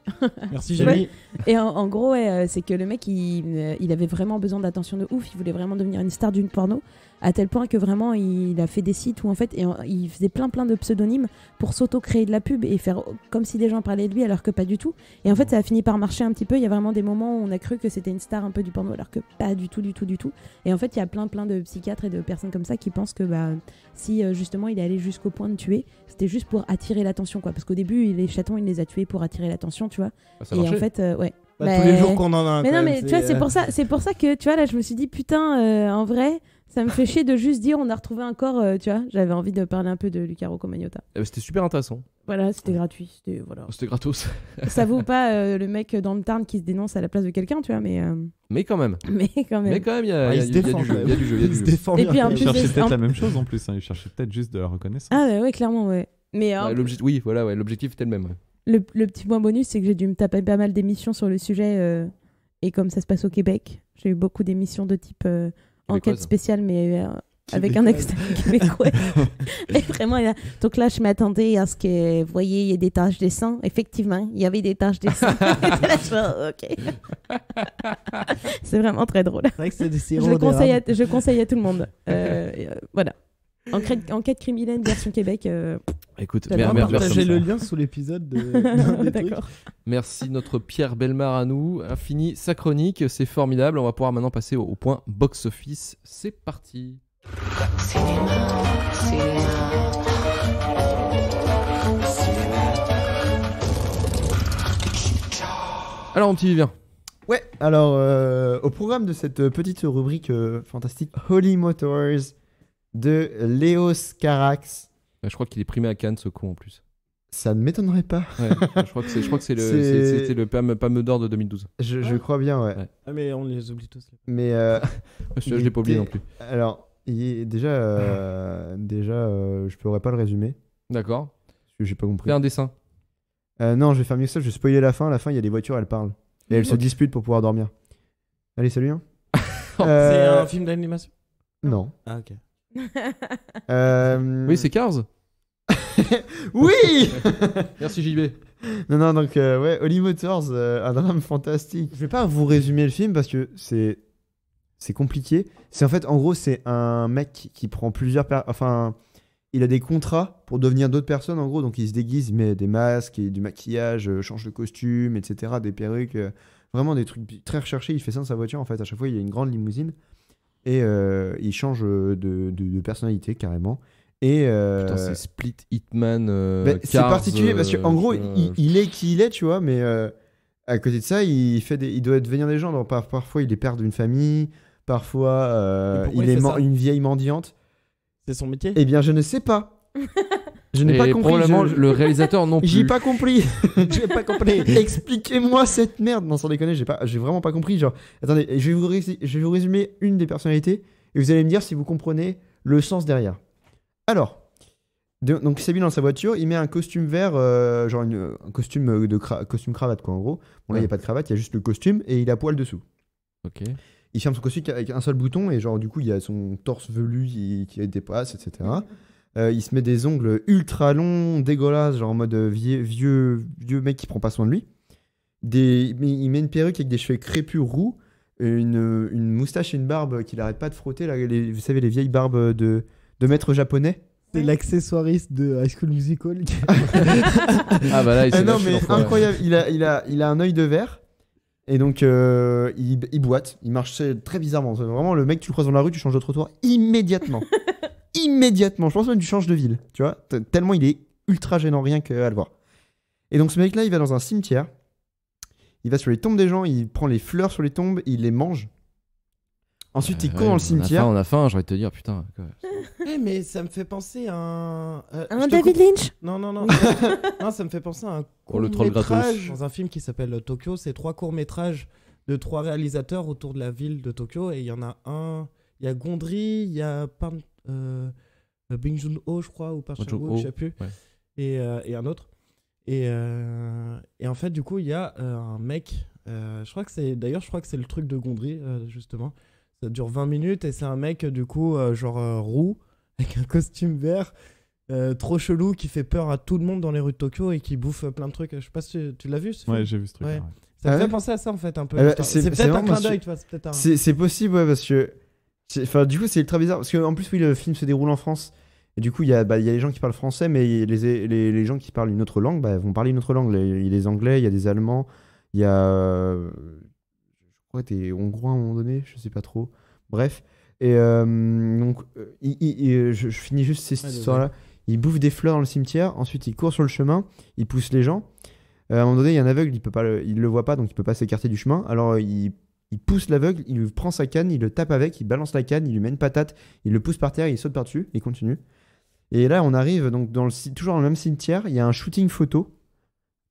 Merci Jamie. Et en gros, c'est que le mec, il avait vraiment besoin d'attention de ouf. Il voulait vraiment devenir une star d'une porno, à tel point que vraiment, il a fait des sites où en fait, il faisait plein de pseudonymes pour s'auto-créer de la pub et faire comme si des gens parlaient de lui, alors que pas du tout. Et en fait, ça a fini par marcher un petit peu. Il y a vraiment des moments où on a cru que c'était une star un peu du porno, alors que pas du tout. Et en fait, il y a plein de psychiatres et de personnes comme ça qui pensent que si justement il est allé jusqu'au point de tuer, c'était juste pour attirer l'attention, quoi. Parce qu'au début, les chatons, il les a tués pour attirer l'attention, tu vois. Ça et marchait. en fait, ouais. Tous les jours qu'on en a un. Mais quand non, même, mais tu vois, c'est pour ça que, tu vois, là, je me suis dit, putain, en vrai, ça me fait chier de juste dire on a retrouvé un corps, tu vois. J'avais envie de parler un peu de Luca Rocco Magnotta. C'était super intéressant. Voilà, c'était gratuit. C'était gratos. Ça vaut pas le mec dans le Tarn qui se dénonce à la place de quelqu'un, tu vois, mais quand même. Mais quand même, il y a du jeu. Il y a du jeu. Il se défend Et bien. puis en Il plus, cherchait peut-être la même chose en plus. Il cherchait peut-être juste de la reconnaissance. Ah ouais, clairement, ouais. Mais Oui, voilà, ouais, l'objectif était le même. Ouais. le petit point bonus, c'est que j'ai dû me taper pas mal d'émissions sur le sujet. Et comme ça se passe au Québec, j'ai eu beaucoup d'émissions de type enquête spéciale, mais avec un accent québécois. Et vraiment, donc là, je m'attendais à ce que, vous voyez, il y ait des taches de sang. Effectivement, il y avait des taches de sang. Ok. C'est vraiment très drôle. C'est vrai que c'est des sirop Je conseille à tout le monde. Voilà. Enquête criminelle version Québec. Écoute, partagez le lien sous l'épisode. D'accord. Merci notre Pierre Bellemare à nous. Fini sa chronique, c'est formidable. On va pouvoir maintenant passer au point box-office. C'est parti. Alors, mon petit Vivien. Ouais, alors au programme de cette petite rubrique fantastique, Holy Motors de Léos Carax. Je crois qu'il est primé à Cannes, ce con en plus. Ça ne m'étonnerait pas. Ouais, je crois que c'était le Palme d'Or de 2012. Je crois bien, ouais. Ah, mais on les oublie tous. Mais je l'ai pas oublié non plus. Alors, déjà, je pourrais pas le résumer. D'accord. Parce que j'ai pas compris. Fais un dessin. Non, je vais faire mieux que ça. Je vais spoiler la fin. À la fin, il y a des voitures, elles parlent. Et elles se disputent pour pouvoir dormir. Allez, salut. Hein. C'est un film d'animation? Non. Ah, ok. Oui, c'est Cars. Oui. Merci JB. Non, donc ouais, Holy Motors, un drame fantastique. Je vais pas vous résumer le film parce que c'est compliqué. C'est en fait, en gros, c'est un mec qui prend il a des contrats pour devenir d'autres personnes, en gros. Donc il se déguise, il met des masques, et du maquillage, change de costume, etc., des perruques, vraiment des trucs très recherchés. Il fait ça dans sa voiture, en fait. À chaque fois, il y a une grande limousine et il change de personnalité carrément. Et putain, c'est Split Hitman. C'est particulier parce qu'en gros, il est qui il est, tu vois, mais à côté de ça, il doit devenir des gens. Donc, parfois, il est père d'une famille, parfois, il est une vieille mendiante. C'est son métier? Eh bien, je ne sais pas. Je n'ai pas compris. Probablement le réalisateur non plus. J'ai pas compris. J'ai pas compris. Expliquez-moi cette merde. Non, sans déconner, j'ai vraiment pas compris. Genre, attendez, je vais vous résumer une des personnalités et vous allez me dire si vous comprenez le sens derrière. Alors, donc il s'habille dans sa voiture, il met un costume vert, genre un costume costume cravate quoi en gros. Bon là il y a pas de cravate, il y a juste le costume et il a poil dessous. Ok. Il ferme son costume avec un seul bouton et genre du coup il y a son torse velu qui dépasse, etc. Il se met des ongles ultra longs, dégueulasses, genre en mode vieux mec qui prend pas soin de lui. Il met une perruque avec des cheveux crépus roux, une moustache et une barbe qu'il arrête pas de frotter là, vous savez les vieilles barbes de maître japonais. C'est l'accessoiriste de High School Musical. Ah bah là il s'est non mais incroyable, il a un œil de verre. Et donc, il boite, il marche très bizarrement. C'est vraiment, le mec, tu le croises dans la rue, tu changes de trottoir immédiatement. Immédiatement. Je pense même que tu changes de ville, tu vois. Tellement il est ultra gênant, rien qu'à le voir. Et donc, ce mec-là, il va dans un cimetière. Il va sur les tombes des gens, il prend les fleurs sur les tombes, il les mange. Ensuite, il court dans le cimetière. On a faim, j'aurais te dire, putain. Mais ça me fait penser à un. David Lynch. Non. Non, ça me fait penser à un le troll court-métrage dans un film qui s'appelle Tokyo. C'est 3 courts-métrages de 3 réalisateurs autour de la ville de Tokyo. Et il y en a un. Il y a Gondry, il y a Bong Joon-ho, je crois, ou Park Chan-wook, je sais plus. Ouais. Et un autre. Et en fait, du coup, il y a un mec. Je crois que c'est le truc de Gondry, justement. Ça dure 20 minutes et c'est un mec, du coup, roux, avec un costume vert, trop chelou, qui fait peur à tout le monde dans les rues de Tokyo et qui bouffe plein de trucs. Je sais pas si tu l'as vu, ce film. Ouais, j'ai vu ce truc. Ouais. Ça me fait penser à ça, en fait, un peu. C'est peut-être un clin d'œil, tu vois. C'est possible, ouais, parce que. Du coup, c'est ultra bizarre. Parce qu'en plus, oui, le film se déroule en France. Et du coup, il y a les gens qui parlent français, mais les gens qui parlent une autre langue vont parler une autre langue. Il y a des Anglais, il y a des Allemands, il y a. Je crois des Hongrois à un moment donné, je sais pas trop. Bref. Et donc, je finis juste cette histoire-là. Il bouffe des fleurs dans le cimetière, ensuite il court sur le chemin, il pousse les gens. À un moment donné, il y a un aveugle, il le voit pas, donc il peut pas s'écarter du chemin. Alors il pousse l'aveugle, il lui prend sa canne, il le tape avec, il balance la canne, il lui met une patate, il le pousse par terre, il saute par-dessus, il continue. Et là, on arrive donc toujours dans le même cimetière, il y a un shooting photo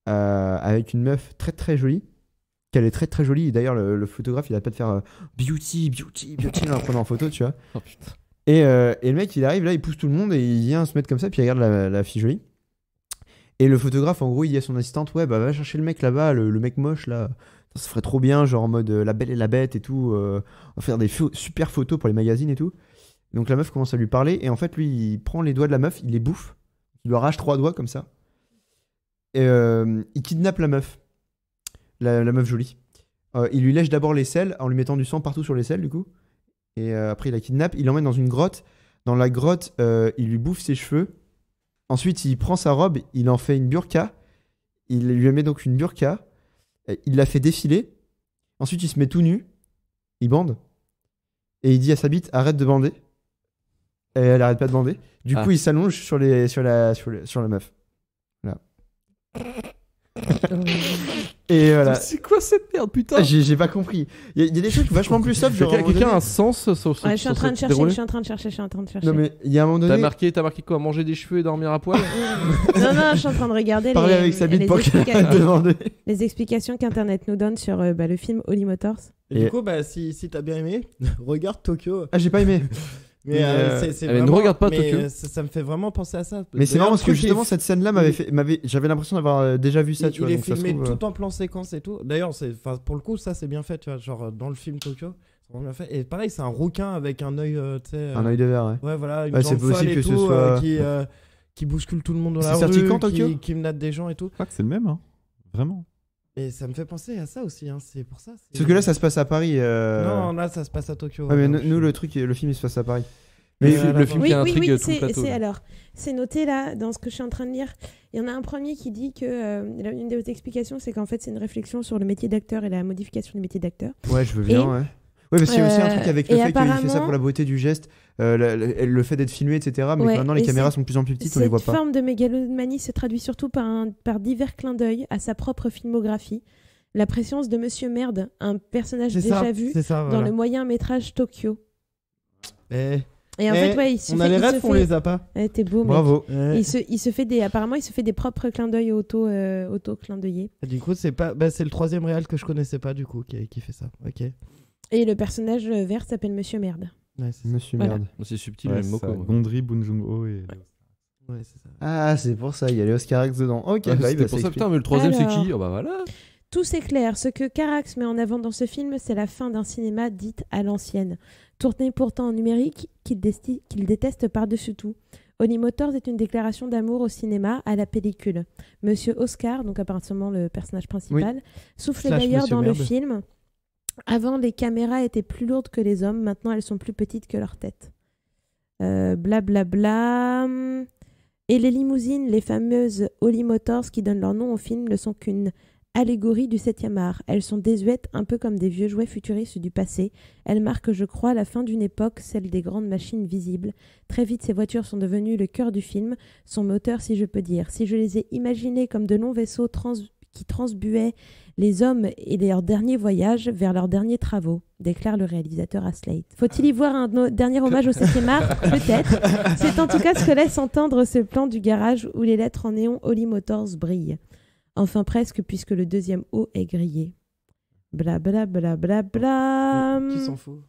avec une meuf très très jolie. Qu'elle est très très jolie. Et d'ailleurs, le photographe, il a pas de faire beauty en la prenant en photo, tu vois. Oh putain. Et le mec, il arrive là, il pousse tout le monde et il vient se mettre comme ça, puis il regarde la fille jolie. Et le photographe, en gros, il dit à son assistante, ouais, bah va chercher le mec là-bas, le mec moche là. Ça ferait trop bien, genre en mode La Belle et la Bête et tout. On va faire des super photos pour les magazines et tout. Donc la meuf commence à lui parler et en fait, lui, il prend les doigts de la meuf, il les bouffe. Il lui arrache 3 doigts comme ça. Et il kidnappe la meuf. La meuf jolie. Il lui lèche d'abord les selles en lui mettant du sang partout sur les selles, du coup. Et après, il la kidnappe. Il l'emmène dans une grotte. Dans la grotte, il lui bouffe ses cheveux. Ensuite, il prend sa robe. Il en fait une burqa. Il lui met donc une burqa. Il la fait défiler. Ensuite, il se met tout nu. Il bande. Et il dit à sa bite, arrête de bander. Et elle arrête pas de bander. Du coup, il s'allonge sur la meuf. Voilà. Et voilà. C'est quoi cette merde, putain? J'ai pas compris. Il y a des trucs vachement plus soft. Quelqu'un a un sens sur je suis en train de chercher. Non, mais il y a un moment donné. T'as marqué quoi? Manger des cheveux et dormir à poil? Non, je suis en train de regarder Parler avec sa bite pour qu'elle arrête de demander. Les explications qu'Internet nous donne sur le film Holy Motors. Et du coup, si t'as bien aimé, regarde Tokyo. Ah, j'ai pas aimé. Mais ne regarde pas Tokyo. Ça me fait vraiment penser à ça. Mais c'est marrant parce que justement cette scène-là j'avais l'impression d'avoir déjà vu ça. Il est filmé tout en plan séquence et tout. D'ailleurs, pour le coup, ça c'est bien fait, tu vois, genre dans le film Tokyo, c'est vraiment bien fait. Et pareil, c'est un rouquin avec un œil, tu sais. Un œil de verre, ouais. Ouais, voilà, une jambe folle et tout, qui bouscule tout le monde dans la rue. C'est sorti quand Tokyo? Qui menace des gens et tout. Je crois que c'est le même, hein. Vraiment. Et ça me fait penser à ça aussi, hein. C'est pour ça. Parce que là, ça se passe à Paris. Non, là, ça se passe à Tokyo. Ouais, mais nous, le film, il se passe à Paris. Mais le film qui intrigue tout le plateau. C'est noté là dans ce que je suis en train de lire. Il y en a un premier qui dit que une des explications, c'est qu'en fait, c'est une réflexion sur le métier d'acteur et la modification du métier d'acteur. Ouais, je veux bien, ouais. Ouais, parce qu'il y a aussi un truc avec le fait qu'il fait ça pour la beauté du geste, le fait d'être filmé, etc. Mais maintenant, les caméras sont de plus en plus petites, on les voit pas. Cette forme de mégalomanie se traduit surtout par divers clins d'œil à sa propre filmographie. La présence de Monsieur Merde, un personnage déjà vu dans le moyen métrage Tokyo. Et en fait, ouais, on a les rêves, on les a pas. T'es beau, mec. Bravo. Apparemment, il se fait des propres clins d'œil auto-clins d'œillés. Du coup, c'est le 3e réal que je connaissais pas, du coup, qui fait ça. Ok. Et le personnage vert s'appelle Monsieur Merde. Ouais, c'est Monsieur Merde. C'est subtil, j'aime beaucoup. Gondry, Bong Joon-ho et. Ouais, c'est ça. Ah, c'est pour ça, il y a les Oscar X dedans. Ok, c'est pour ça, putain, mais le 3e, c'est qui? Oh bah voilà. Tout s'éclaire. Ce que Carax met en avant dans ce film, c'est la fin d'un cinéma dit à l'ancienne. Tourné pourtant en numérique, qu'il déteste par-dessus tout. Holy Motors est une déclaration d'amour au cinéma, à la pellicule. Monsieur Oscar, donc apparemment le personnage principal, soufflait d'ailleurs dans le film. Avant, les caméras étaient plus lourdes que les hommes, maintenant elles sont plus petites que leur tête. Blablabla. Et les limousines, les fameuses Holy Motors qui donnent leur nom au film, ne sont qu'une allégorie du 7e art. Elles sont désuètes, un peu comme des vieux jouets futuristes du passé. Elles marquent, je crois, la fin d'une époque, celle des grandes machines visibles. Très vite, ces voitures sont devenues le cœur du film, son moteur, si je peux dire. Si je les ai imaginées comme de longs vaisseaux qui transbuait les hommes et leurs derniers voyages vers leurs derniers travaux, déclare le réalisateur à Slate. Faut-il y voir un dernier hommage au 7e art ? Peut-être. C'est en tout cas ce que laisse entendre ce plan du garage où les lettres en néon Holy Motors brillent. Enfin presque, puisque le deuxième O est grillé. Bla bla bla bla bla. Qui s'en fout ?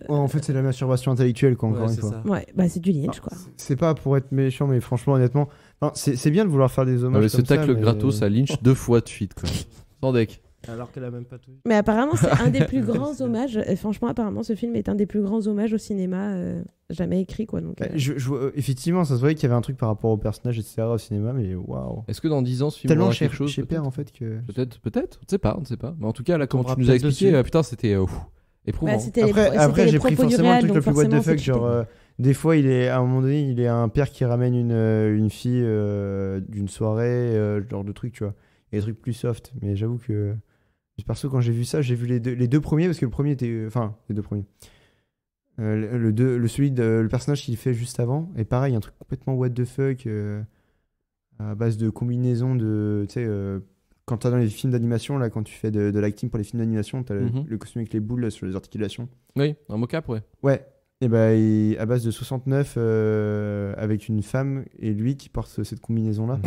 En fait, c'est la masturbation intellectuelle, quoi, encore une fois. Ça. Ouais, bah c'est du Lynch, quoi. C'est pas pour être méchant, mais franchement, honnêtement, c'est bien de vouloir faire des hommages. Mais comme ce tacle ça, mais... gratos à Lynch 2 fois de suite, quoi. Sans deck. Alors qu'elle a même pas tout vu. Mais apparemment, c'est un des plus grands hommages. Franchement, apparemment, ce film est un des plus grands hommages au cinéma jamais écrit, quoi. Donc, effectivement, ça se voyait qu'il y avait un truc par rapport au personnage, etc. au cinéma, mais waouh. Est-ce que dans 10 ans, ce film tellement aura quelque chose chez Père, en fait, que... Peut-être, on ne sait pas. Mais en tout cas, là, quand tombera tu nous as peut-être expliqué, dessus. putain, c'était éprouvant. Bah, Après, j'ai pris propos du forcément réel, le truc le donc plus what the forcément, fuck, c'est genre des fois à un moment donné, il est un père qui ramène une fille d'une soirée, genre de truc, tu vois. Et des trucs plus soft. Mais j'avoue que perso, quand j'ai vu ça, j'ai vu les deux premiers, parce que le premier était... Enfin, les deux premiers. Le personnage qu'il fait juste avant, et pareil, un truc complètement what the fuck, à base de combinaison de... Tu sais, quand t'as dans les films d'animation, là, quand tu fais de l'acting pour les films d'animation, t'as le costume avec les boules là, sur les articulations. Oui, un mocap, ouais. Ouais. Et bah, à base de 69, avec une femme, et lui qui porte cette combinaison-là.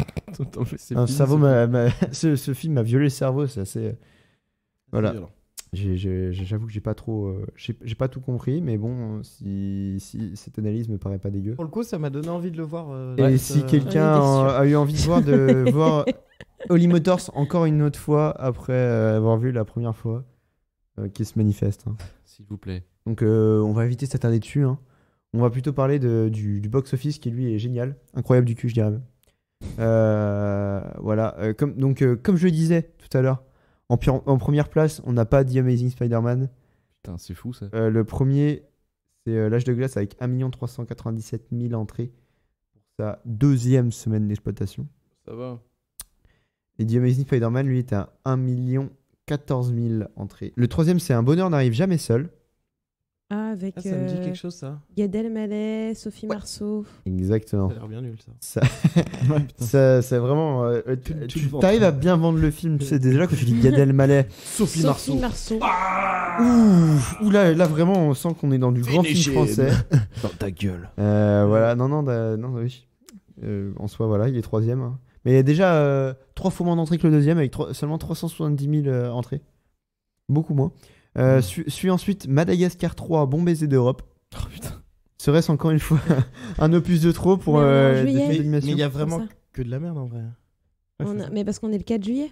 Ce film m'a violé le cerveau, c'est assez... Voilà. J'avoue que j'ai pas tout compris, mais bon, si cette analyse me paraît pas dégueu. Pour le coup, ça m'a donné envie de le voir. Et si quelqu'un a eu envie de voir Holy Motors encore une autre fois après avoir vu la première fois, qui se manifeste. Hein. S'il vous plaît. Donc on va éviter de s'attarder dessus. Hein. On va plutôt parler du box-office qui lui est génial, incroyable du cul, je dirais même. Voilà. Comme je le disais tout à l'heure. En première place, on n'a pas The Amazing Spider-Man. Putain, c'est fou ça. Le premier, c'est L'Âge de glace avec 1 397 000 entrées pour sa 2e semaine d'exploitation. Ça va. Et The Amazing Spider-Man, lui, est à 1 14 000 entrées. Le troisième, c'est Un bonheur n'arrive jamais seul. Ah, avec. Ça me dit quelque chose, ça. Gad Elmaleh, Sophie Marceau. Exactement. Ça a l'air bien nul, ça. Ça c'est vraiment. Tu t'arrives à bien vendre le film. Tu sais, déjà, quand tu dis Gad Elmaleh, Sophie Marceau. Ouh, là, vraiment, on sent qu'on est dans du grand film français. Dans ta gueule. Voilà, non, oui. En soi, voilà, il est 3ème. Hein. Mais il y a déjà 3 fois moins d'entrées que le 2ème, avec seulement 370 000 entrées. Beaucoup moins. Suit ensuite Madagascar 3, Bon baiser d'Europe. Oh putain. Serait-ce encore une fois un opus de trop pour des films d'animation. Mais il y a vraiment que de la merde en vrai. Mais parce qu'on est le 4 juillet.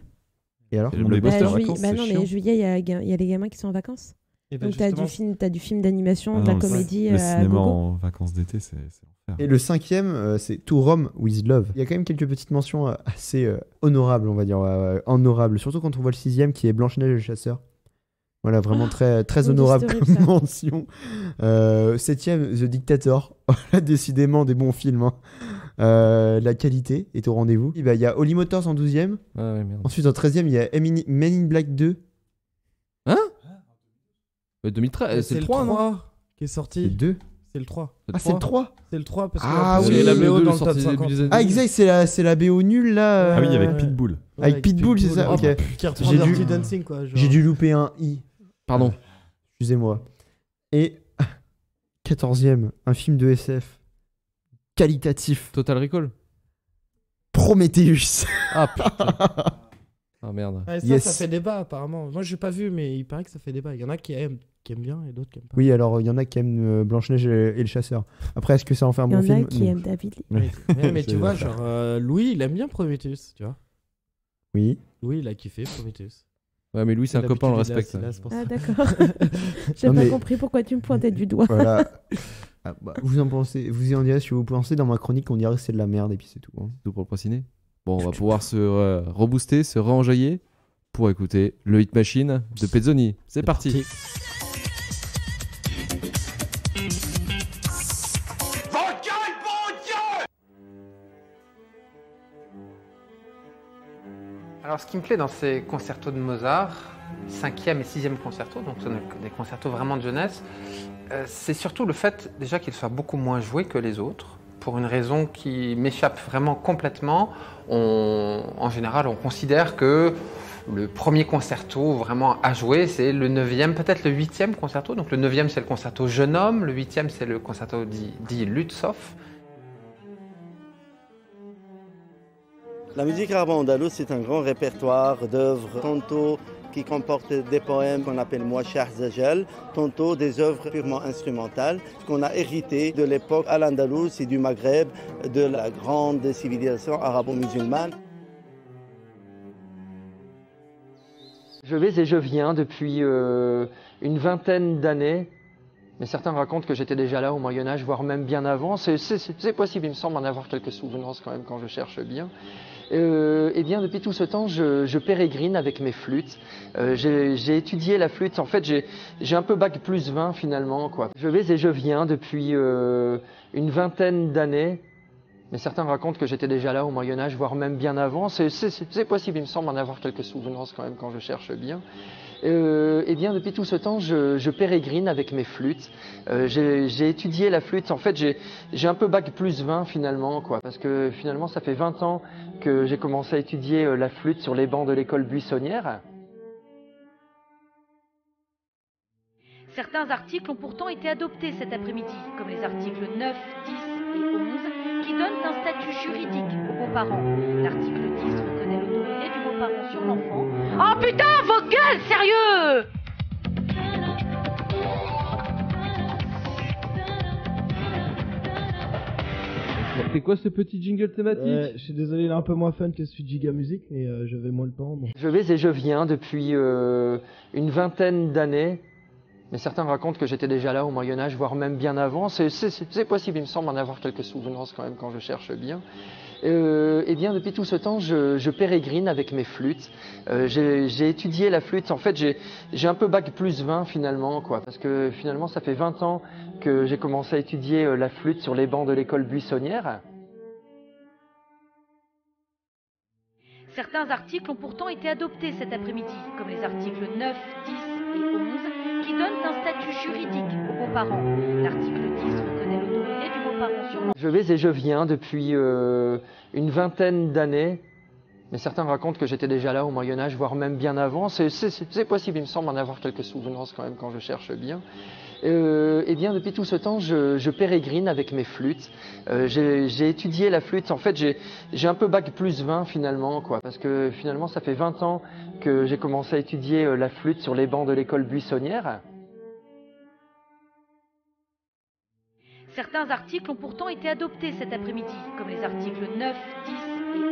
Et alors le mais juillet, il y a les gamins qui sont en vacances. Donc t'as du film d'animation, de la comédie. Le cinéma en vacances d'été, c'est l'enfer. Et le 5ème, c'est To Rome with Love. Il y a quand même quelques petites mentions assez honorables, on va dire. Honorables. Surtout quand on voit le 6ème qui est Blanche-Neige et le chasseur. Voilà, vraiment très honorable comme mention. 7ème, The Dictator. Décidément des bons films. Hein. La qualité est au rendez-vous. Il y a Holy Motors en 12ème. Ah ouais, merde. Ensuite, en 13ème, il y a Men in Black 2. Hein 2013, c'est le 3, non qui est sorti. C'est le 2. C'est le 3. C'est le 3. C'est le 3 parce que oui, la BO dans le top 50. Ah exact, c'est la BO nulle là. Ah oui, avec Pitbull. Avec Pitbull, c'est ça. Ok. Dirty Dancing quoi. J'ai dû louper un i. Pardon. Excusez-moi. Et 14ème, un film de SF qualitatif. Total Recall. Prometheus. Ah putain. Ah merde. Ouais, ça fait débat apparemment. Moi j'ai pas vu, mais il paraît que ça fait débat. Il y en a qui aiment bien et d'autres qui aiment pas. Oui, alors il y en a qui aiment Blanche-Neige et le chasseur. Après, est-ce que ça en fait un bon film? Il y en a qui aiment David Lee. Mais tu vois, genre Louis, il aime bien Prometheus, tu vois. Oui. Louis, il a kiffé Prometheus. Ouais, mais Louis, c'est un copain, on le respecte. Ah d'accord. J'ai pas compris pourquoi tu me pointais du doigt. Voilà. Vous y en direz ce que vous pensez. Dans ma chronique, on dirait que c'est de la merde et puis c'est tout. Hein. Tout pour le ciné. Bon, on va pouvoir se rebooster, se re-enjailler pour écouter le Hit Machine de Pezzoni. C'est parti. Alors, ce qui me plaît dans ces concertos de Mozart, 5e et 6e concerto, donc ce sont des concertos vraiment de jeunesse, c'est surtout le fait déjà qu'ils soient beaucoup moins joués que les autres, pour une raison qui m'échappe vraiment complètement. En général, on considère que le premier concerto vraiment à jouer, c'est le 9e, peut-être le 8e concerto. Donc le 9e, c'est le concerto Jeune homme, le 8e, c'est le concerto dit Lutzow. La musique arabe andalouse, c'est un grand répertoire d'œuvres, tantôt qui comportent des poèmes qu'on appelle Mouachar Zajal, tantôt des œuvres purement instrumentales, qu'on a hérité de l'époque à l'Andalouse et du Maghreb, de la grande civilisation arabo-musulmane. Je vais et je viens depuis une vingtaine d'années, mais certains racontent que j'étais déjà là au Moyen-Âge, voire même bien avant. C'est possible, il me semble en avoir quelques souvenances quand même quand je cherche bien. Eh bien, depuis tout ce temps, je pérégrine avec mes flûtes. J'ai étudié la flûte. En fait, j'ai un peu bac plus 20 finalement, quoi. Je vais et je viens depuis une vingtaine d'années. Mais certains racontent que j'étais déjà là au Moyen-Âge, voire même bien avant. C'est possible, il me semble en avoir quelques souvenances quand même quand je cherche bien. Eh bien, depuis tout ce temps, je pérégrine avec mes flûtes. J'ai étudié la flûte. En fait, j'ai un peu bac plus 20 finalement, quoi. Parce que finalement, ça fait 20 ans que j'ai commencé à étudier la flûte sur les bancs de l'école buissonnière. Certains articles ont pourtant été adoptés cet après-midi, comme les articles 9, 10 et 11, qui donnent un statut juridique aux beaux-parents. L'article 10 reconnaît l'autorité du beau-parent sur l'enfant. Oh putain, vos gueules, sérieux! C'est quoi ce petit jingle thématique? Je suis désolé, il est un peu moins fun que celui de Giga Music, mais j'avais moins le temps. Donc. Je vais et je viens depuis une vingtaine d'années. Mais certains racontent que j'étais déjà là au Moyen-Âge, voire même bien avant. C'est possible, il me semble en avoir quelques souvenances quand même quand je cherche bien. Eh bien, depuis tout ce temps, je pérégrine avec mes flûtes. J'ai étudié la flûte. En fait, j'ai un peu bac plus 20 finalement, quoi. Parce que finalement, ça fait 20 ans que j'ai commencé à étudier la flûte sur les bancs de l'école buissonnière. Certains articles ont pourtant été adoptés cet après-midi, comme les articles 9, 10 et 11, qui donnent un statut juridique aux beaux-parents. L'article 10 reconnaît l'autorité du beau-parent sur l'enfant. Je vais et je viens depuis une vingtaine d'années. Mais certains racontent que j'étais déjà là au Moyen-Âge, voire même bien avant. C'est possible, il me semble en avoir quelques souvenances quand même quand je cherche bien. Eh bien, depuis tout ce temps, je pérégrine avec mes flûtes. J'ai étudié la flûte. En fait, j'ai un peu bac plus 20 finalement, quoi. Parce que finalement, ça fait 20 ans que j'ai commencé à étudier la flûte sur les bancs de l'école buissonnière. Certains articles ont pourtant été adoptés cet après-midi, comme les articles 9, 10 et 11,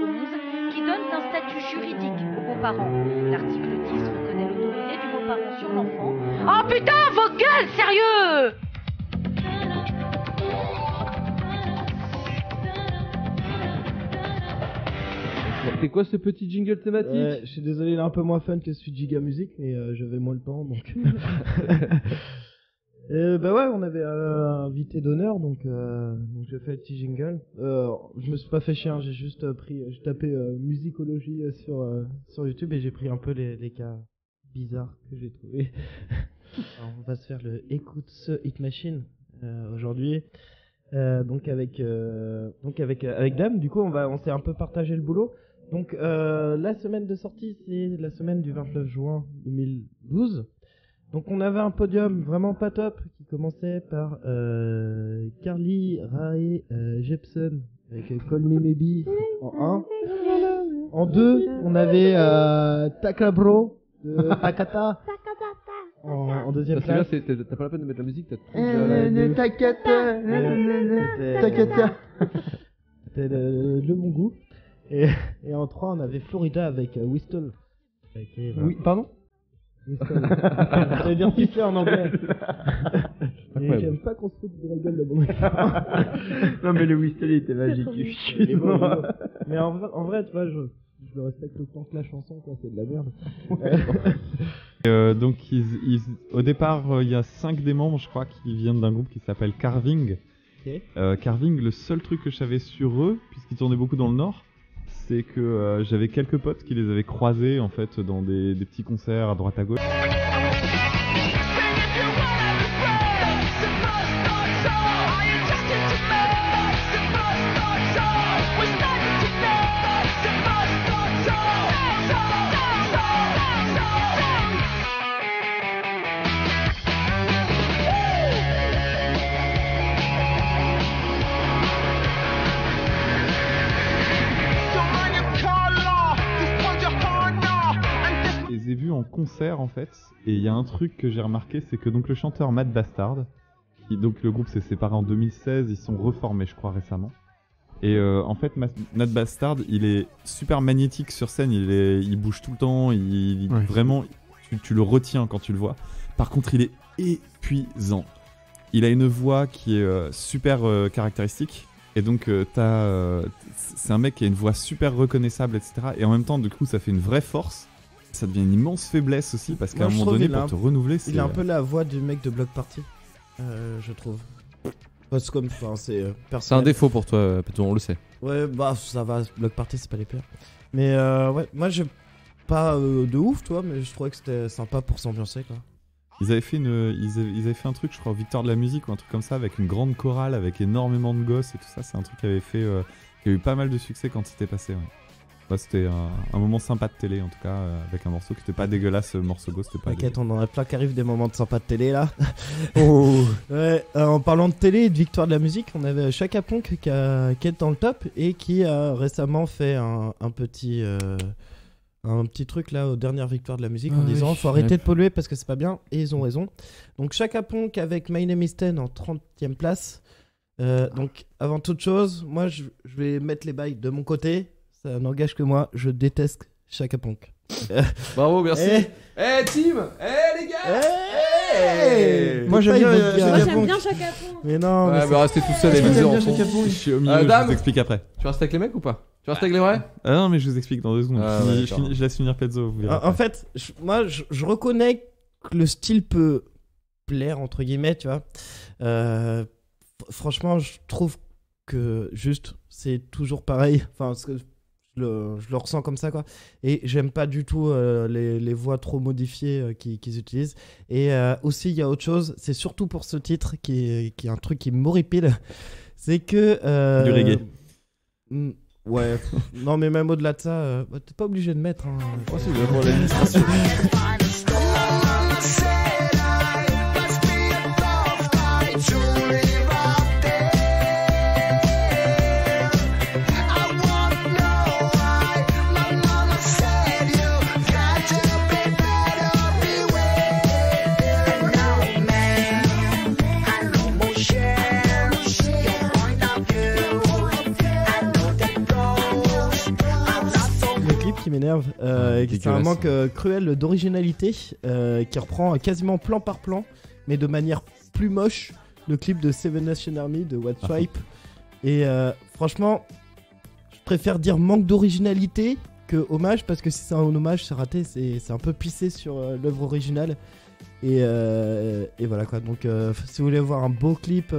qui donnent un statut juridique aux beaux-parents. L'article 10 reconnaît l'autorité du beau-parent sur l'enfant. Oh putain, vos gueules, sérieux! C'est quoi ce petit jingle thématique? Je suis désolé, il est un peu moins fun que celui de Giga Music, mais j'avais moins le temps, donc... Bah ouais, on avait un invité d'honneur, donc j'ai fait le petit jingle. Je me suis pas fait chier, hein, j'ai juste j'ai tapé musicologie sur YouTube et j'ai pris un peu les cas bizarres que j'ai trouvés. Alors, on va se faire le écoute ce Hit Machine aujourd'hui, donc avec Dame. Du coup, on s'est un peu partagé le boulot. Donc la semaine de sortie, c'est la semaine du 29 juin 2012. Donc on avait un podium vraiment pas top qui commençait par Carly Rae Jepsen avec Call Me Maybe en 1. En 2, on avait Takabro de Takata en deuxième place. T'as pas la peine de mettre la musique, t'as tout Takata. C'était le bon goût. Et en 3, on avait Florida avec Whistle. Oui, pardon? Ça veut dire siffler en anglais. Et j'aime pas qu'on se foute de la gueule de bon. Non mais le whistle était magique. Mais en vrai, tu vois, je le respecte autant que la chanson, quoi, c'est de la merde. Donc au départ, il y a 5 des membres, je crois, qui viennent d'un groupe qui s'appelle Carving. Okay. Carving, le seul truc que je savais sur eux, puisqu'ils tournaient beaucoup dans le Nord, c'est que j'avais quelques potes qui les avaient croisés en fait dans des petits concerts à droite à gauche. les ai vus en concert en fait, et il y a un truc que j'ai remarqué, c'est que donc le chanteur Matt Bastard, donc le groupe s'est séparé en 2016, ils sont reformés je crois récemment. Et en fait Matt Bastard, il est super magnétique sur scène, il bouge tout le temps, vraiment tu le retiens quand tu le vois. Par contre il est épuisant. Il a une voix qui est super caractéristique. Et donc, c'est un mec qui a une voix super reconnaissable, etc. Et en même temps, du coup, ça fait une vraie force. Ça devient une immense faiblesse aussi, parce qu'à un moment donné, pour te renouveler, c'est... Il a un peu la voix du mec de Block Party, je trouve. Parce que c'est un défaut pour toi, Péto, on le sait. Ouais, bah ça va, Block Party, c'est pas les pires. Mais ouais, moi, j'ai pas de ouf, toi, mais je trouvais que c'était sympa pour s'ambiancer, quoi. Ils avaient fait un truc, je crois, Victoire de la musique ou un truc comme ça, avec une grande chorale, avec énormément de gosses et tout ça. C'est un truc qui avait fait, qui a eu pas mal de succès quand c'était passé. Ouais. Ouais, c'était un moment sympa de télé en tout cas, avec un morceau qui était pas dégueulasse, morceau gosse, c'était pas. T'inquiète, on en a plein qui arrivent des moments de sympa de télé là. Oh. Ouais, en parlant de télé et de Victoire de la musique, on avait Chaka Ponk qui est dans le top et qui a récemment fait un petit truc là aux dernières victoires de la musique en disant faut arrêter de polluer parce que c'est pas bien, et ils ont raison. Donc Chaka Ponk avec My Name is Ten en 30e place. Donc avant toute chose, moi je vais mettre les bails de mon côté, ça n'engage que moi, je déteste Chaka Ponk. Bravo, merci. Team, les gars. Moi j'aime bien Chaka Ponk. Mais non, mais restez tout seul les viseurs. Je suis au milieu, je vous explique après. Tu restes avec les mecs ou pas? Tu restes avec les vrais? Ah non, mais je vous explique dans 2 secondes. Je laisse finir Pezzo. En fait, moi, je reconnais que le style peut plaire, entre guillemets, tu vois. Franchement, je trouve que juste, c'est toujours pareil. Enfin, parce que je le ressens comme ça, quoi. Et j'aime pas du tout les voix trop modifiées qu'ils utilisent. Et aussi, il y a autre chose. C'est surtout pour ce titre qui est un truc qui m'horripile. C'est que... du reggae. Ouais, non mais même au-delà de ça, t'es pas obligé de mettre. Hein. Oh, c'est bien pour l'administration. Qui m'énerve, c'est un manque cruel d'originalité qui reprend quasiment plan par plan, mais de manière plus moche, le clip de Seven Nation Army de White Stripe. Et franchement, je préfère dire manque d'originalité que hommage, parce que si c'est un hommage, c'est raté, c'est un peu pissé sur l'œuvre originale. Et voilà quoi. Donc, si vous voulez voir un beau clip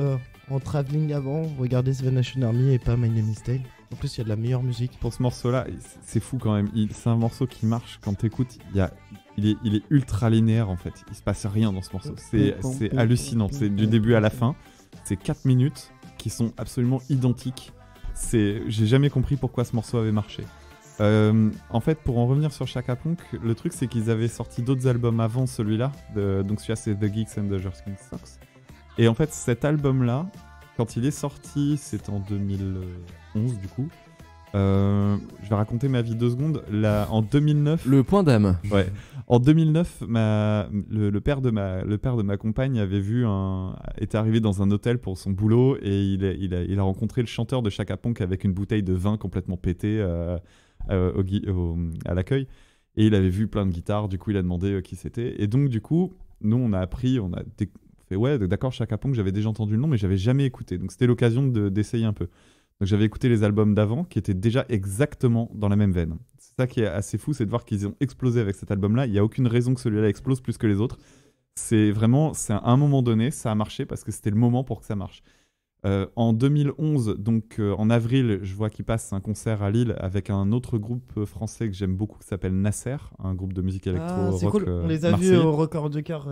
en travelling avant, regardez Seven Nation Army et pas My Name is Tale. En plus, il y a de la meilleure musique. Pour ce morceau-là, c'est fou quand même. C'est un morceau qui marche quand t'écoutes. Il est ultra linéaire en fait. Il se passe rien dans ce morceau. C'est hallucinant. C'est du début à la fin. C'est 4 minutes qui sont absolument identiques. J'ai jamais compris pourquoi ce morceau avait marché. En fait, pour en revenir sur Chaka Ponk, le truc c'est qu'ils avaient sorti d'autres albums avant celui-là. Donc celui-là c'est The Geeks and the Jersey Socks. Et en fait, cet album-là, quand il est sorti, c'était en 2011 du coup. Je vais raconter ma vie 2 secondes. En 2009. Le point d'âme. Ouais. En 2009, le père de ma compagne était arrivé dans un hôtel pour son boulot et il a rencontré le chanteur de Chaka Ponk avec une bouteille de vin complètement pétée à l'accueil. Et il avait vu plein de guitares. Du coup, il a demandé qui c'était. Et donc, du coup, nous, on a appris, fait ouais, d'accord, Chaka Ponk, j'avais déjà entendu le nom, mais j'avais jamais écouté. Donc, c'était l'occasion d'essayer un peu. Donc j'avais écouté les albums d'avant qui étaient déjà exactement dans la même veine. C'est ça qui est assez fou, c'est de voir qu'ils ont explosé avec cet album-là. Il n'y a aucune raison que celui-là explose plus que les autres. C'est à un moment donné, ça a marché parce que c'était le moment pour que ça marche. En 2011, donc en avril, je vois qu'il passe un concert à Lille avec un autre groupe français que j'aime beaucoup qui s'appelle Nasser, un groupe de musique électro-rock. C'est cool, on les a vus au Record du Cœur.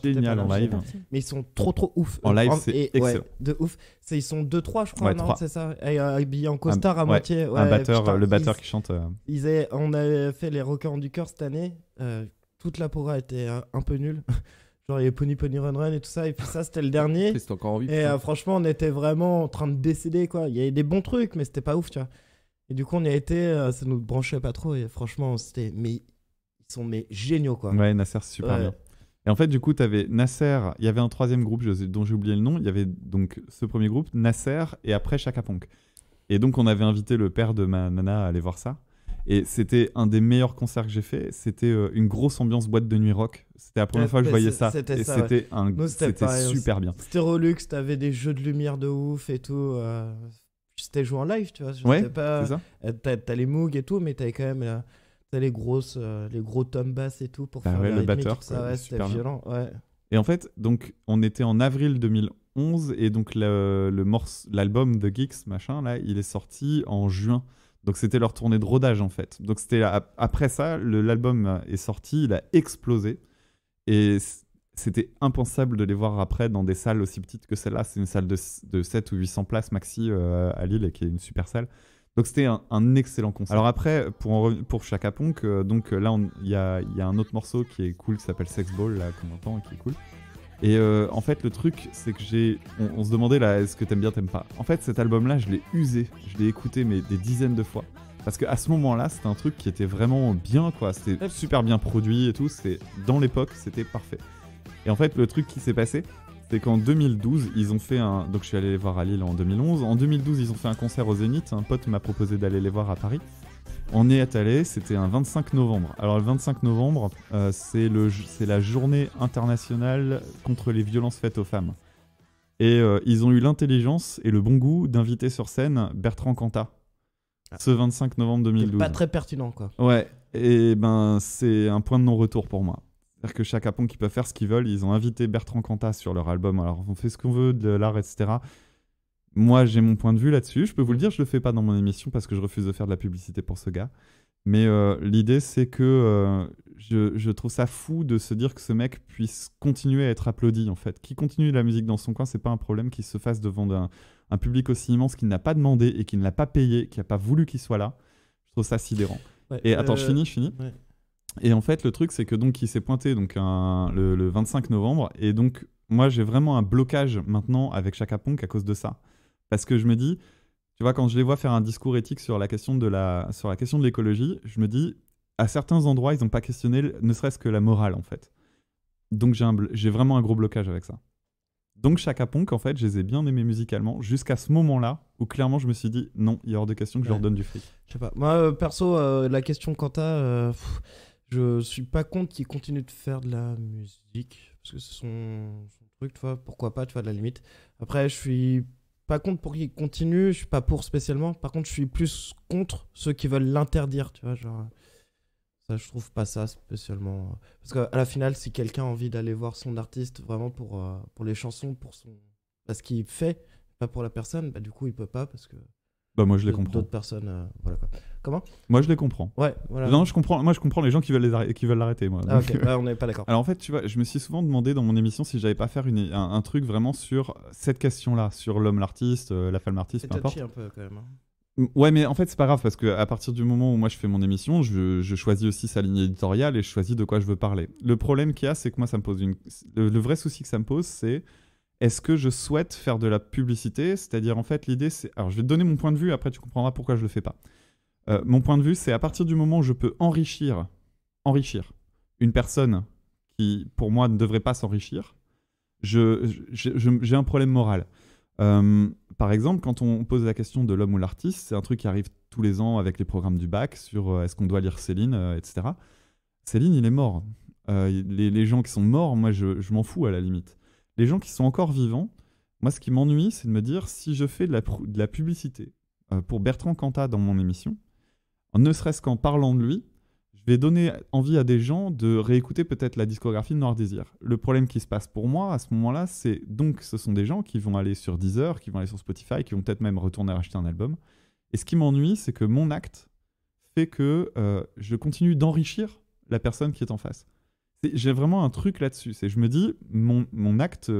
Génial en live. Mais ils sont trop ouf. En live, c'est excellent. Ouais, de ouf. Ils sont 2-3, je crois, ouais, non 3. C'est ça. Habillés en costard à moitié. Ouais, un batteur, le batteur qui chante. On avait fait les Records du Cœur cette année. Toute la pora était un peu nulle. Genre il y avait Pony Pony Run Run et tout ça, et puis ça c'était le dernier. C'était encore en vie. Et franchement on était vraiment en train de décéder quoi. Il y avait des bons trucs mais c'était pas ouf tu vois. Et du coup on y a été, ça nous branchait pas trop et franchement c'était, mais sont mais géniaux, quoi. Ouais, Nasser, c'est super bien. Et en fait, du coup, t'avais Nasser, il y avait un troisième groupe dont j'ai oublié le nom, il y avait donc ce premier groupe, Nasser, et après Chaka Ponk. Et donc, on avait invité le père de ma nana à aller voir ça. Et c'était un des meilleurs concerts que j'ai fait. C'était une grosse ambiance boîte de nuit rock. C'était la première fois que je voyais ça. C'était super bien. C'était Relux, t'avais des jeux de lumière de ouf et tout. C'était joué en live, tu vois. Ouais, pas... c'est ça. T'as les Moog et tout, mais t'avais quand même t'as les gros tom bass et tout pour faire le rythmique, batteur. tout ça. Ouais, c'était violent. Ouais. Et en fait, donc, on était en avril 2011 et donc l'album The Geeks, machin, là, il est sorti en juin. Donc c'était leur tournée de rodage en fait. Donc c'était après ça, l'album est sorti, il a explosé et c'était impensable de les voir après dans des salles aussi petites que celle-là. C'est une salle de 7 ou 800 places maxi à Lille et qui est une super salle. Donc c'était un excellent concert. Alors après, pour Chaka Ponk, donc là il y a un autre morceau qui est cool qui s'appelle Sex Ball là qu'on entend et qui est cool. Et en fait, le truc, c'est que on se demandait là, est-ce que t'aimes bien, t'aimes pas. En fait, cet album-là, je l'ai usé, je l'ai écouté mais des dizaines de fois. Parce qu'à ce moment-là, c'était un truc qui était vraiment bien, quoi. C'était super bien produit et tout. Dans l'époque, c'était parfait. Et en fait, le truc qui s'est passé, c'est qu'en 2012, ils ont fait donc je suis allé les voir à Lille en 2011. En 2012, ils ont fait un concert au Zénith. Un pote m'a proposé d'aller les voir à Paris. On y est allé, c'était un 25 novembre. Alors le 25 novembre, c'est la journée internationale contre les violences faites aux femmes. Et ils ont eu l'intelligence et le bon goût d'inviter sur scène Bertrand Cantat. Ce 25 novembre 2012. C'est pas très pertinent, quoi. Ouais, et ben c'est un point de non-retour pour moi. C'est-à-dire que Chaka Ponk, ils peuvent faire ce qu'ils veulent. Ils ont invité Bertrand Cantat sur leur album. Alors on fait ce qu'on veut de l'art, etc. Moi, j'ai mon point de vue là-dessus. Je peux vous le dire, je le fais pas dans mon émission parce que je refuse de faire de la publicité pour ce gars. Mais l'idée, c'est que je trouve ça fou de se dire que ce mec puisse continuer à être applaudi, en fait. Qu'il continue la musique dans son coin, c'est pas un problème. Qu'il se fasse devant un public aussi immense qu'il n'a pas demandé et qu'il ne l'a pas payé, qui n'a pas voulu qu'il soit là. Je trouve ça sidérant. Ouais, et attends, je finis. Ouais. Et en fait, le truc, c'est que donc il s'est pointé donc le 25 novembre. Et donc, moi, j'ai vraiment un blocage maintenant avec Chaka Ponk à cause de ça. Parce que je me dis, tu vois, quand je les vois faire un discours éthique sur la question de l'écologie, je me dis, à certains endroits, ils n'ont pas questionné ne serait-ce que la morale, en fait. Donc j'ai vraiment un gros blocage avec ça. Donc Chaka Ponk, en fait, je les ai bien aimés musicalement, jusqu'à ce moment-là, où clairement je me suis dit, non, il y a hors de question que je leur donne du fric. Je sais pas. Moi, perso, la question Quentin, je suis pas contre qu'il continue de faire de la musique, parce que c'est son truc, tu vois, pourquoi pas, tu vois, de la limite. Après, je suis pas contre pour qu'il continue, je suis pas pour spécialement. Par contre, je suis plus contre ceux qui veulent l'interdire, tu vois, genre ça, je trouve pas ça spécialement. Parce qu'à la finale, si quelqu'un a envie d'aller voir son artiste vraiment pour les chansons, parce qu'il fait, pas pour la personne, bah du coup il peut pas parce que. Bah moi je les comprends. D'autres personnes, voilà quoi. Comment ? Moi je les comprends. Ouais, voilà. Non, je comprends les gens qui veulent l'arrêter, moi. Ah, ok, ouais, on n'est pas d'accord. Alors en fait, tu vois, je me suis souvent demandé dans mon émission si j'allais pas faire un truc vraiment sur cette question-là, sur l'homme l'artiste, la femme l'artiste, peu importe. C'est touchy un peu quand même. Ouais, mais en fait, c'est pas grave parce qu'à partir du moment où moi je fais mon émission, je choisis aussi sa ligne éditoriale et je choisis de quoi je veux parler. Le problème qu'il y a, c'est que moi, ça me pose le vrai souci que ça me pose, c'est est-ce que je souhaite faire de la publicité ? C'est-à-dire, en fait, l'idée, c'est. Alors, je vais te donner mon point de vue, après, tu comprendras pourquoi je le fais pas. Mon point de vue, c'est à partir du moment où je peux enrichir une personne qui, pour moi, ne devrait pas s'enrichir, j'ai un problème moral. Par exemple, quand on pose la question de l'homme ou l'artiste, c'est un truc qui arrive tous les ans avec les programmes du bac sur est-ce qu'on doit lire Céline, etc. Céline, il est mort. Les gens qui sont morts, moi, je m'en fous à la limite. Les gens qui sont encore vivants, moi, ce qui m'ennuie, c'est de me dire si je fais de la publicité pour Bertrand Cantat dans mon émission, ne serait-ce qu'en parlant de lui, je vais donner envie à des gens de réécouter peut-être la discographie de Noir Désir. Le problème qui se passe pour moi à ce moment-là, c'est donc ce sont des gens qui vont aller sur Deezer, qui vont aller sur Spotify, qui vont peut-être même retourner acheter un album. Et ce qui m'ennuie, c'est que mon acte fait que je continue d'enrichir la personne qui est en face. J'ai vraiment un truc là-dessus. Je me dis, mon acte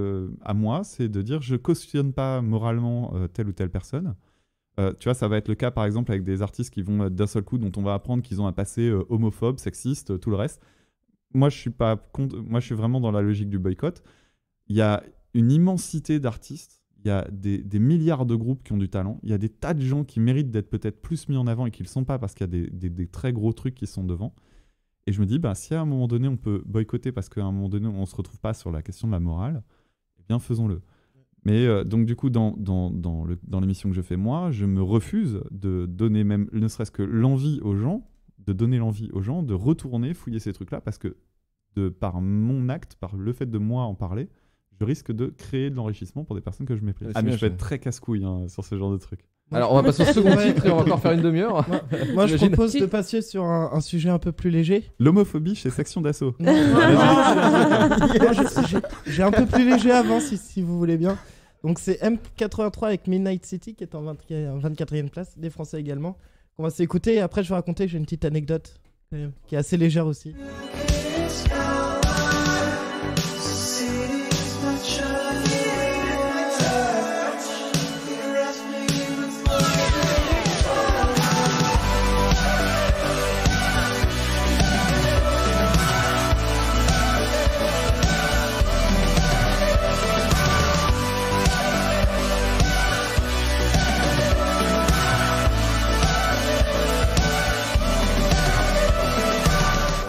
à moi, c'est de dire je cautionne pas moralement telle ou telle personne. Tu vois, ça va être le cas par exemple avec des artistes qui vont d'un seul coup, dont on va apprendre qu'ils ont un passé homophobe, sexiste, tout le reste. Moi, je suis pas contre. Moi, je suis vraiment dans la logique du boycott. Il y a une immensité d'artistes. Il y a des milliards de groupes qui ont du talent. Il y a des tas de gens qui méritent d'être peut-être plus mis en avant et qui le sont pas parce qu'il y a des très gros trucs qui sont devant. Et je me dis, si à un moment donné, on peut boycotter parce qu'à un moment donné, on ne se retrouve pas sur la question de la morale, eh bien, faisons-le. Mais donc, du coup, dans l'émission que je fais, moi, je me refuse de donner même, ne serait-ce que l'envie aux gens, de retourner fouiller ces trucs-là, parce que par mon acte, par le fait de moi en parler, je risque de créer de l'enrichissement pour des personnes que je méprise. Mais je vais être très casse-couille sur ce genre de trucs. Alors, on va passer au second titre et on va encore faire une demi-heure. Moi, je propose de passer sur un sujet un peu plus léger. L'homophobie chez Section d'Assaut. J'ai un peu plus léger avant, si vous voulez bien. Donc, c'est M83 avec Midnight City qui est en 24e place, des Français également. On va s'écouter et après, je vais raconter, j'ai une petite anecdote qui est assez légère aussi.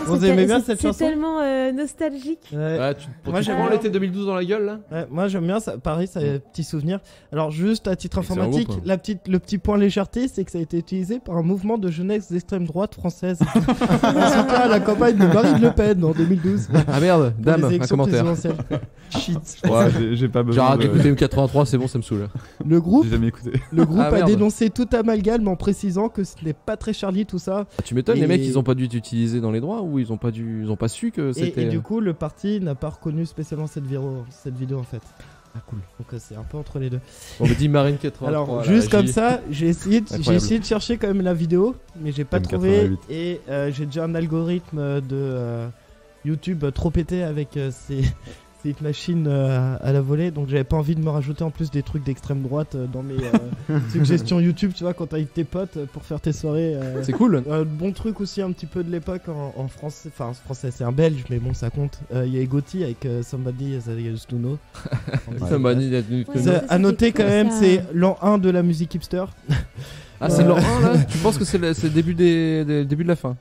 Vous aimez bien cette chanson ? C'est tellement nostalgique. Moi, j'aime bien l'été 2012 dans la gueule là. Ouais, moi j'aime bien ça. Pareil, ça a un petit souvenir. Alors juste à titre informatique, groupe, le petit point légèreté, c'est que ça a été utilisé par un mouvement de jeunesse d'extrême droite française. En soutien à la campagne de Marine Le Pen en 2012. Ah merde, dame, un commentaire. Shit. Ouais, j'ai pas besoin. J'ai d'écouter M83, c'est bon, ça me saoule. Le groupe, J'ai jamais écouté. le groupe a dénoncé tout amalgame en précisant que ce n'est pas très Charlie tout ça. Tu m'étonnes, les mecs, ils ont pas dû t'utiliser dans les droits ou ils ont pas su que c'était. Et du coup, le parti n'a pas reconnu spécialement cette vidéo en fait. Ah cool. Donc c'est un peu entre les deux. On me dit Marine 83. Alors juste comme ça, j'ai essayé de chercher quand même la vidéo, mais j'ai pas trouvé. 88. Et j'ai déjà un algorithme de YouTube trop pété avec ces machines à la volée, donc j'avais pas envie de me rajouter en plus des trucs d'extrême droite dans mes suggestions YouTube, tu vois, quand t'as avec tes potes pour faire tes soirées. C'est cool. Bon truc aussi un petit peu de l'époque en France, enfin français, c'est un belge, mais bon ça compte. Il y a Gotti avec Somebody That I Used to Know. Somebody That I Used to Know. À noter quand même, c'est l'an 1 de la musique hipster. Ah c'est l'an 1 là. Tu penses que c'est le début de la fin?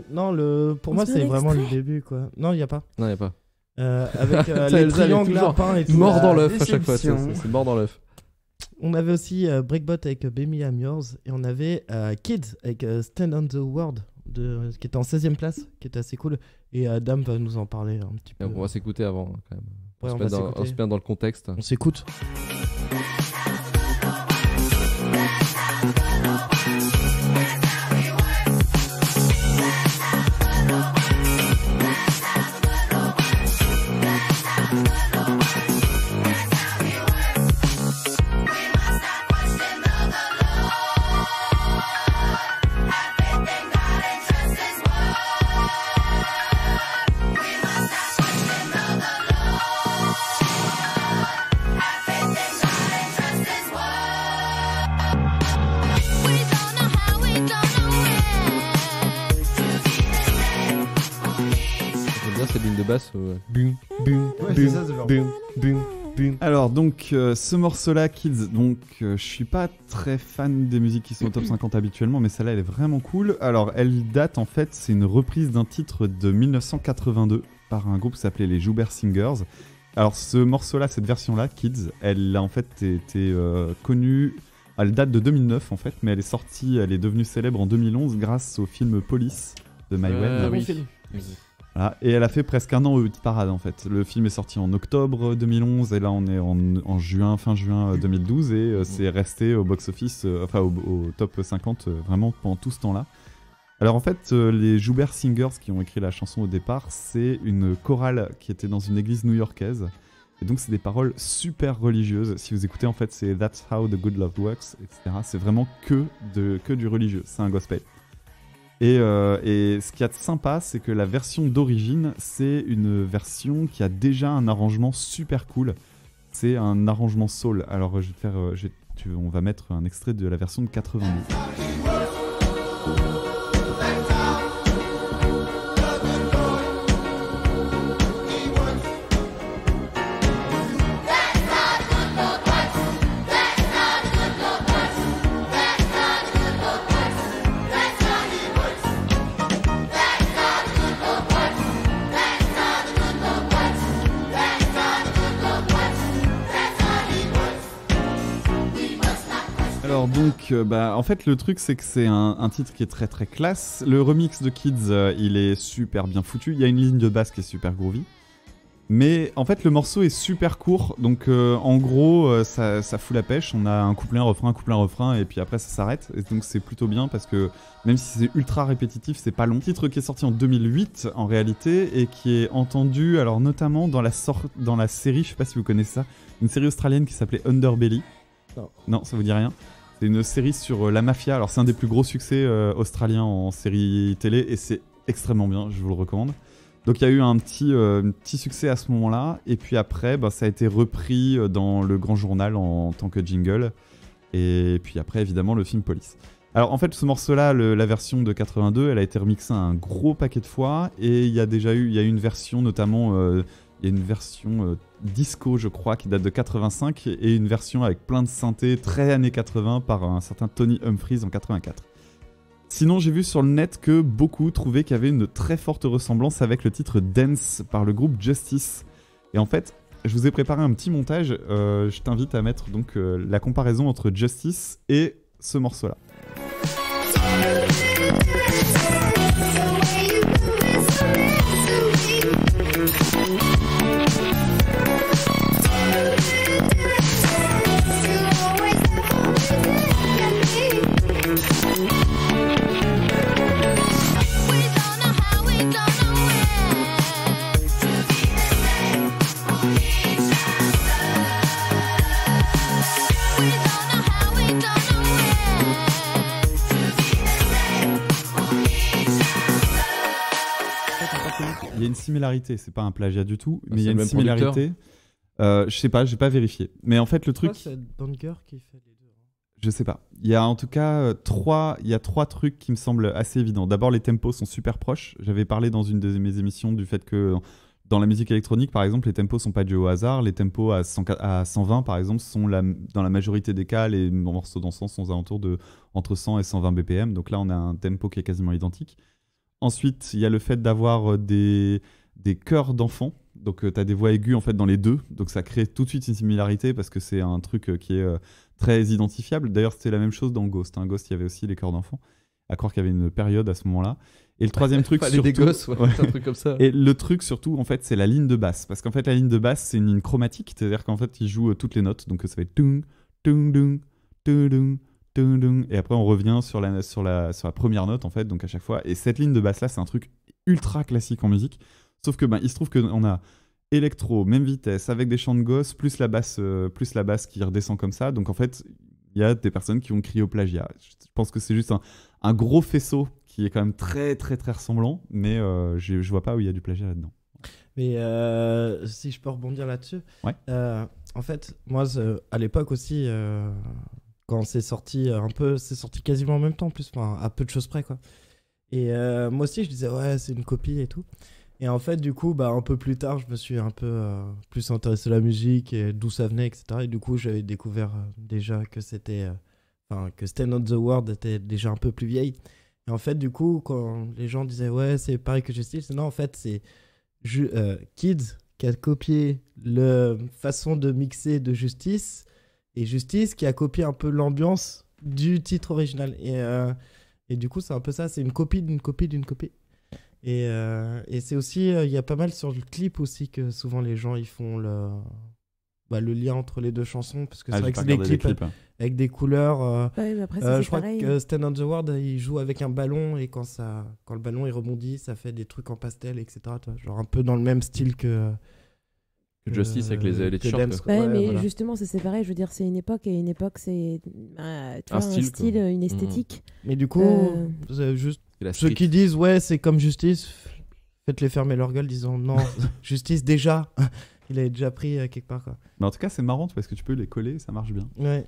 Non, pour moi c'est vraiment le début quoi. Non, il y a pas. Non, il y a pas. Avec les triangles lapins et tout. Mort dans l'œuf à chaque fois, c'est mort dans l'œuf. On avait aussi Breakbot avec Baby I'm Yours et on avait Kids avec Stand on the World qui était en 16e place, qui était assez cool. Et Dame va nous en parler un petit peu. On va s'écouter avant quand même. Ouais, on se met dans le contexte. On s'écoute. Cette ligne de basse Alors donc ce morceau-là, Kids, donc je suis pas très fan des musiques qui sont au top 50 habituellement, mais celle-là elle est vraiment cool. Alors elle date en fait, c'est une reprise d'un titre de 1982 par un groupe qui s'appelait les Joubert Singers. Alors ce morceau-là, cette version-là, Kids, elle a en fait été connue, elle date de 2009 en fait, mais elle est devenue célèbre en 2011 grâce au film Police de Mai Wen. Bon film. Voilà, et elle a fait presque un an au hit parade en fait. Le film est sorti en octobre 2011 et là on est en fin juin 2012 et c'est resté au box-office, au top 50 vraiment pendant tout ce temps-là. Alors en fait, les Joubert Singers qui ont écrit la chanson au départ, c'est une chorale qui était dans une église new-yorkaise. Et donc c'est des paroles super religieuses. Si vous écoutez en fait, c'est That's How the Good Love Works, etc. C'est vraiment que du religieux, c'est un gospel. Et ce qu'il y a de sympa, c'est que la version d'origine, c'est une version qui a déjà un arrangement super cool. C'est un arrangement soul. Alors on va mettre un extrait de la version de 92. donc, en fait, le truc, c'est que c'est un titre qui est très très classe. Le remix de Kids, il est super bien foutu. Il y a une ligne de basse qui est super groovy. Mais en fait, le morceau est super court. Donc, en gros, ça fout la pêche. On a un couplet, un refrain, et puis après, ça s'arrête. Et donc, c'est plutôt bien parce que même si c'est ultra répétitif, c'est pas long. Titre qui est sorti en 2008 en réalité et qui est entendu, alors notamment dans la série, je sais pas si vous connaissez ça, une série australienne qui s'appelait Underbelly. Non, ça vous dit rien. C'est une série sur la mafia. Alors, c'est un des plus gros succès australiens en série télé et c'est extrêmement bien, je vous le recommande. Donc, il y a eu un petit succès à ce moment-là. Et puis après, ça a été repris dans le Grand Journal en tant que jingle. Et puis après, évidemment, le film Police. Alors, en fait, ce morceau-là, la version de 82, elle a été remixée un gros paquet de fois. Et il y a eu une version, notamment, il y a une version disco, je crois, qui date de 85. Et une version avec plein de synthés très années 80 par un certain Tony Humphries en 84. Sinon, j'ai vu sur le net que beaucoup trouvaient qu'il y avait une très forte ressemblance avec le titre Dance par le groupe Justice. Et en fait, je vous ai préparé un petit montage. Je t'invite à mettre donc la comparaison entre Justice et ce morceau-là. Il y a une similarité, c'est pas un plagiat du tout, mais il y a une similarité. Je sais pas, j'ai pas vérifié. Mais en fait, le truc. C'est Banger qui fait les deux. Je sais pas. Il y a en tout cas trois trucs qui me semblent assez évidents. D'abord, les tempos sont super proches. J'avais parlé dans une de mes émissions du fait que dans la musique électronique, par exemple, les tempos sont pas dus au hasard. Les tempos à 120, par exemple, sont dans la majorité des cas, les morceaux dansants sont aux alentours de entre 100 et 120 BPM. Donc là, on a un tempo qui est quasiment identique. Ensuite, il y a le fait d'avoir des chœurs d'enfants. Donc, tu as des voix aiguës en fait, dans les deux. Donc, ça crée tout de suite une similarité parce que c'est un truc qui est très identifiable. D'ailleurs, c'était la même chose dans Ghost. Ghost, il y avait aussi les chœurs d'enfants. À croire qu'il y avait une période à ce moment-là. Et le troisième truc, surtout... des gosses, ouais. Un truc comme ça. Et le truc, surtout, en fait, c'est la ligne de basse. Parce qu'en fait, la ligne de basse, c'est une ligne chromatique. C'est-à-dire qu'en fait, il joue toutes les notes. Donc, ça va être... tung, tung, tung, tung, tung. Et après on revient sur la première note en fait, donc à chaque fois. Et cette ligne de basse là, c'est un truc ultra classique en musique. Sauf que il se trouve qu'on a électro, même vitesse, avec des chants de gosse, plus la basse qui redescend comme ça. Donc en fait, il y a des personnes qui ont crié au plagiat. Je pense que c'est juste un gros faisceau qui est quand même très très très ressemblant, mais je vois pas où il y a du plagiat là-dedans. Mais si je peux rebondir là-dessus, ouais. En fait, moi à l'époque aussi. Quand c'est sorti c'est sorti quasiment en même temps en plus, enfin, à peu de choses près quoi. Et moi aussi je disais ouais c'est une copie et tout. Et en fait du coup un peu plus tard je me suis un peu plus intéressé à la musique et d'où ça venait etc. Et du coup j'avais découvert déjà que que Stand on the World était déjà un peu plus vieille. Et en fait du coup quand les gens disaient ouais c'est pareil que Justice, non en fait c'est Kids qui a copié la façon de mixer de Justice. Et Justice qui a copié un peu l'ambiance du titre original. Et du coup, c'est un peu ça. C'est une copie d'une copie d'une copie. Et c'est aussi... Il y a pas mal sur le clip aussi que souvent les gens ils font le lien entre les deux chansons. Parce que c'est vrai que c'est des clips avec des couleurs. Ouais, mais après, je crois que Stand on the World, il joue avec un ballon. Et quand le ballon il rebondit, ça fait des trucs en pastel, etc. Genre un peu dans le même style que Justice avec les t-shirts. Ouais, mais voilà. Justement, c'est pareil. Je veux dire, c'est une époque et une époque, c'est un style, une esthétique. Mais du coup, juste ceux qui disent ouais, c'est comme Justice, faites-les fermer leur gueule, disant non, Justice déjà, il avait déjà pris quelque part quoi. Mais en tout cas, c'est marrant parce que tu peux les coller, ça marche bien. Ouais.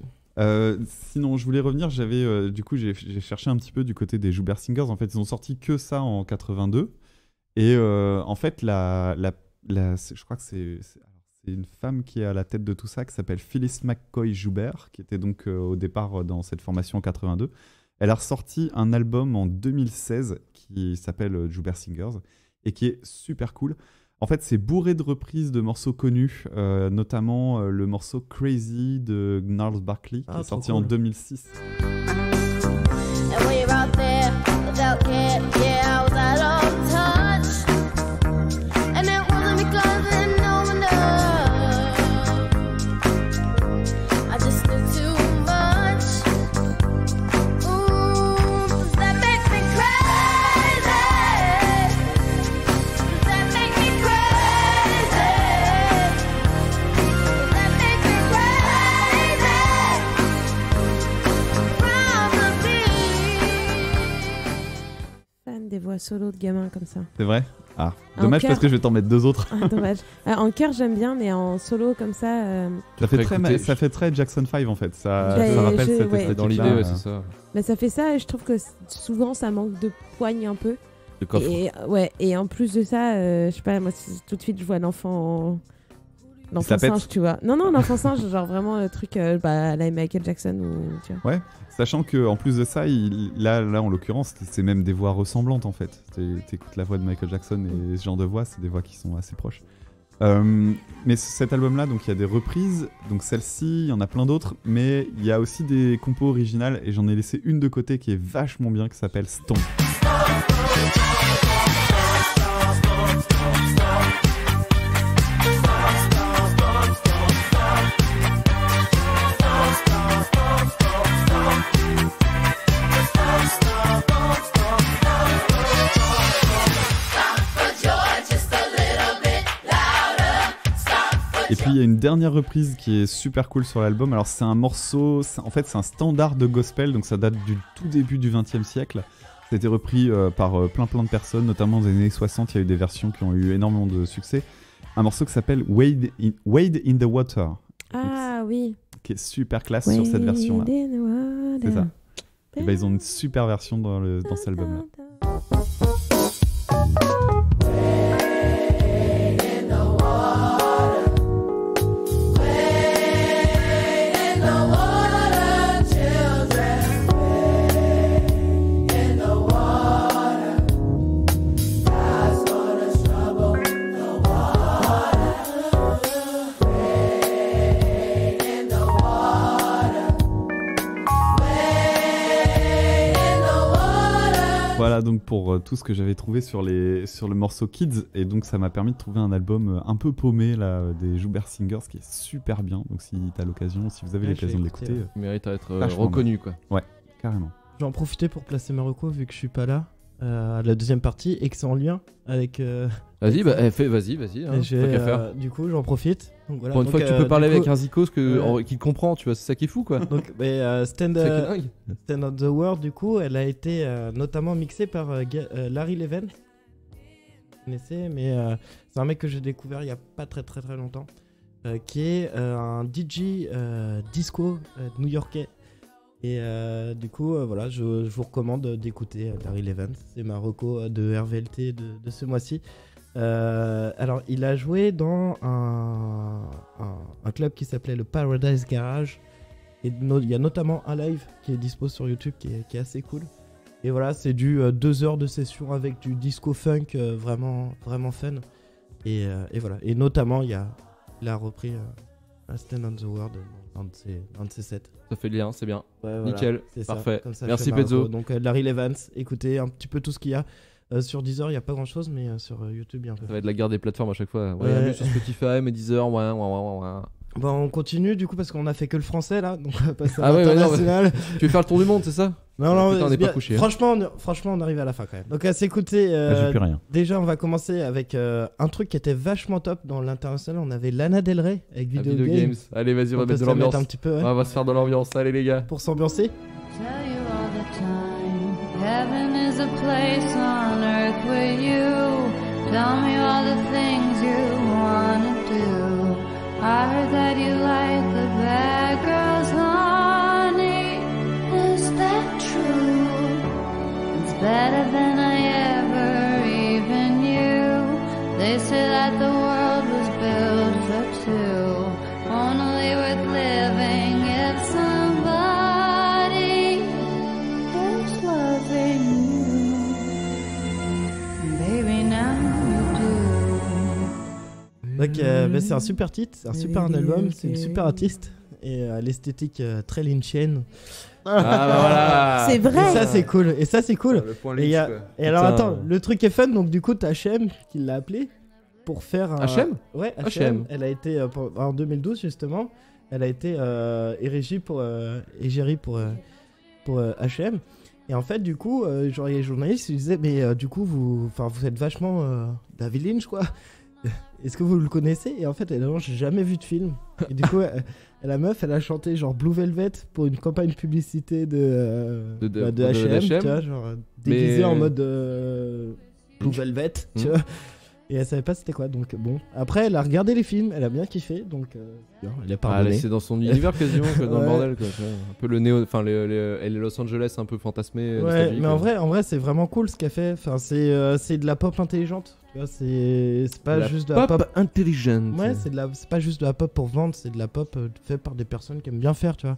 Sinon, je voulais revenir. J'avais du coup, j'ai cherché un petit peu du côté des Joubert Singers. En fait, ils ont sorti que ça en 82. Et en fait, je crois que c'est une femme qui est à la tête de tout ça, qui s'appelle Phyllis McCoy Joubert, qui était donc au départ dans cette formation en 82. Elle a ressorti un album en 2016 qui s'appelle Joubert Singers et qui est super cool. En fait, c'est bourré de reprises de morceaux connus, notamment le morceau Crazy de Gnarls Barkley, qui est sorti en 2006. solo de gamin comme ça. C'est vrai? Ah, dommage parce que je vais t'en mettre 2 autres. Ah, dommage. En chœur, j'aime bien, mais en solo comme ça. Ça fait très Jackson 5 en fait. Ça rappelle cette esthétique. Dans l'idée, c'est ça. Bah, ça fait ça et je trouve que souvent ça manque de poigne un peu. De coffre. Et en plus de ça, je sais pas, moi tout de suite je vois l'enfant singe, tu vois. Non, l'enfant singe, genre vraiment le truc à la Michael Jackson ou tu vois. Ouais, sachant que en plus de ça, là en l'occurrence, c'est même des voix ressemblantes en fait. T'écoutes la voix de Michael Jackson et ce genre de voix, c'est des voix qui sont assez proches. Mais cet album-là, donc il y a des reprises, donc celle-ci, il y en a plein d'autres, mais il y a aussi des compos originales et j'en ai laissé une de côté qui est vachement bien, qui s'appelle Stomp. Et puis il y a une dernière reprise qui est super cool sur l'album. Alors c'est un morceau, en fait c'est un standard de gospel, donc ça date du tout début du XXe siècle. Ça a été repris par plein de personnes, notamment dans les années 60, il y a eu des versions qui ont eu énormément de succès. Un morceau qui s'appelle Wade in the Water. Ah donc, oui. Qui est super classe sur cette version-là. C'est ça. Et ils ont une super version dans cet album-là. Voilà donc pour tout ce que j'avais trouvé sur le morceau Kids, et donc ça m'a permis de trouver un album un peu paumé là, des Joubert Singers, qui est super bien. Donc si t'as l'occasion, si vous avez l'occasion de l'écouter, il mérite à être reconnu quoi. Ouais, carrément. Je vais en profiter pour placer mes recos vu que je suis pas là à la deuxième partie et que c'est en lien avec. Vas-y, vas-y. Hein, faire. Du coup, j'en profite. Donc, voilà. Pour une fois que tu peux parler avec un zikos qui comprend, tu vois, c'est ça qui est fou quoi. Donc, Stand on the World, du coup, elle a été notamment mixée par Larry Levan. Vous connaissez, mais c'est un mec que j'ai découvert il y a pas très longtemps, qui est un DJ disco new-yorkais. Et du coup, voilà, je vous recommande d'écouter Larry Levan. C'est ma reco de RVLT de ce mois-ci. Alors, il a joué dans un club qui s'appelait le Paradise Garage. Et il y a notamment un live qui est dispo sur YouTube qui est assez cool. Et voilà, c'est du 2 heures de session avec du disco funk vraiment fun. Et voilà. Et notamment, il a repris Stand on the World dans de ses sets. Ça fait le lien, c'est bien. Ouais, voilà, nickel, parfait. Ça, merci Pezzo. Donc Larry Levan, écoutez un petit peu tout ce qu'il y a. Sur Deezer, il n'y a pas grand chose, mais sur YouTube, il y a un peu. Ça va être la guerre des plateformes à chaque fois. Ouais. Sur Spotify, mais Deezer, ouais. Bon, on continue du coup parce qu'on a fait que le français là, donc on va passer à l'international. Tu veux faire le tour du monde, c'est ça? Non, putain, on n'est pas couché. Franchement, on arrive à la fin quand même. Donc à s'écouter. J'ai plus rien. Déjà, on va commencer avec un truc qui était vachement top dans l'international. On avait Lana Del Rey avec Video Games. Allez, vas-y, on va mettre de l'ambiance. Un petit peu, ouais. On va se faire de l'ambiance. Allez les gars. Pour s'ambiancer. Heaven is a place on earth with you. Tell me all the things you wanna do. I heard that you like the bad girls, honey. Is that true? It's better than I ever even knew. They say that the world was built for two. Only worth living if somebody is loving you. Baby, now you do. Donc, c'est un super titre, c'est un super album, c'est une super artiste. Et l'esthétique très lynchienne. Voilà. C'est vrai. Et ça c'est cool. Le point et, lynch, et alors attends, le truc est fun, donc du coup t'as H&M qui l'a appelé pour faire un... H&M. Ouais, H&M. Elle a été en 2012 justement, elle a été égérie pour H&M. Et en fait du coup, genre les journalistes ils disaient mais du coup vous êtes vachement David Lynch quoi. est-ce que vous le connaissez? Et en fait, elle a jamais vu de film. Et du coup, la meuf, elle a chanté genre Blue Velvet pour une campagne publicité de H&M, tu vois, genre déguisée en mode Blue Velvet, tu vois. Et elle savait pas c'était quoi, donc bon. Après, elle a regardé les films, elle a bien kiffé, donc elle est pardonnée. C'est dans son univers quasiment, dans le bordel, quoi. Un peu le néo, enfin les Los Angeles un peu fantasmé. Ouais, mais en vrai, c'est vraiment cool ce qu'elle fait. Enfin, c'est de la pop intelligente. Tu vois, c'est pas juste de la pop intelligente. Ouais, c'est pas juste de la pop pour vendre, c'est de la pop faite par des personnes qui aiment bien faire, tu vois.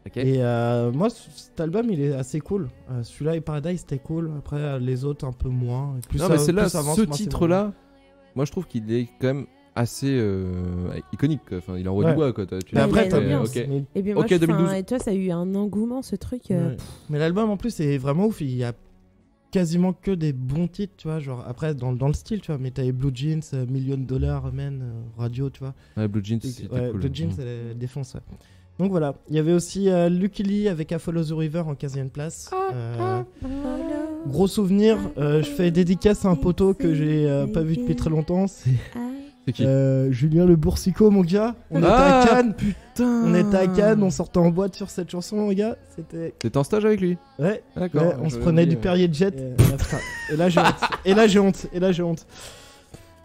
Okay. Et moi, cet album, il est assez cool. Celui-là et Paradise, c'était cool. Après, les autres, un peu moins. Et plus non, mais c'est là, avance, ce titre-là, moi je trouve qu'il est quand même assez iconique. Quoi. Enfin, il envoie du bois. Quoi. Mais après, t'as bien. Et bien, moi, 2012. Et toi, ça a eu un engouement, ce truc. Mais l'album, en plus, c'est vraiment ouf. Il y a quasiment que des bons titres, tu vois. Genre, après, dans le style, tu vois. Mais t'avais Blue Jeans, $1 Million, Man, Radio, tu vois. Ouais, Blue Jeans, c'était cool. Blue Jeans, elle défonce, ouais. Donc voilà, il y avait aussi Lucky Lee avec A Follow the River en 15e place. Gros souvenir, je fais dédicace à un poteau que j'ai pas vu depuis très longtemps. C'est qui Julien Le Boursicot, mon gars. On était à Cannes. Putain. On était à Cannes, on sortait en boîte sur cette chanson, mon gars. T'étais en stage avec lui? Ouais. D'accord. Ouais, on se prenait du Perrier de Jet. Et là, j'ai honte.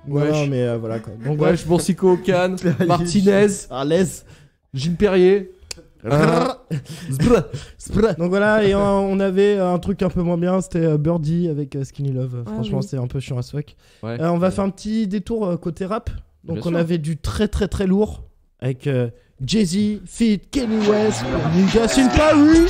Ouais, non, mais voilà quoi. Donc, wesh, Boursicot, Cannes, Martinez, Arles. Gilles Perrier. Donc voilà, et on avait un truc un peu moins bien, c'était Birdie avec Skinny Love. Franchement, c'est un peu chiant as fuck. Ouais, on va faire un petit détour côté rap. Donc on avait du très très très lourd avec Jay-Z, feat. Kanye West, Niggas in Paris.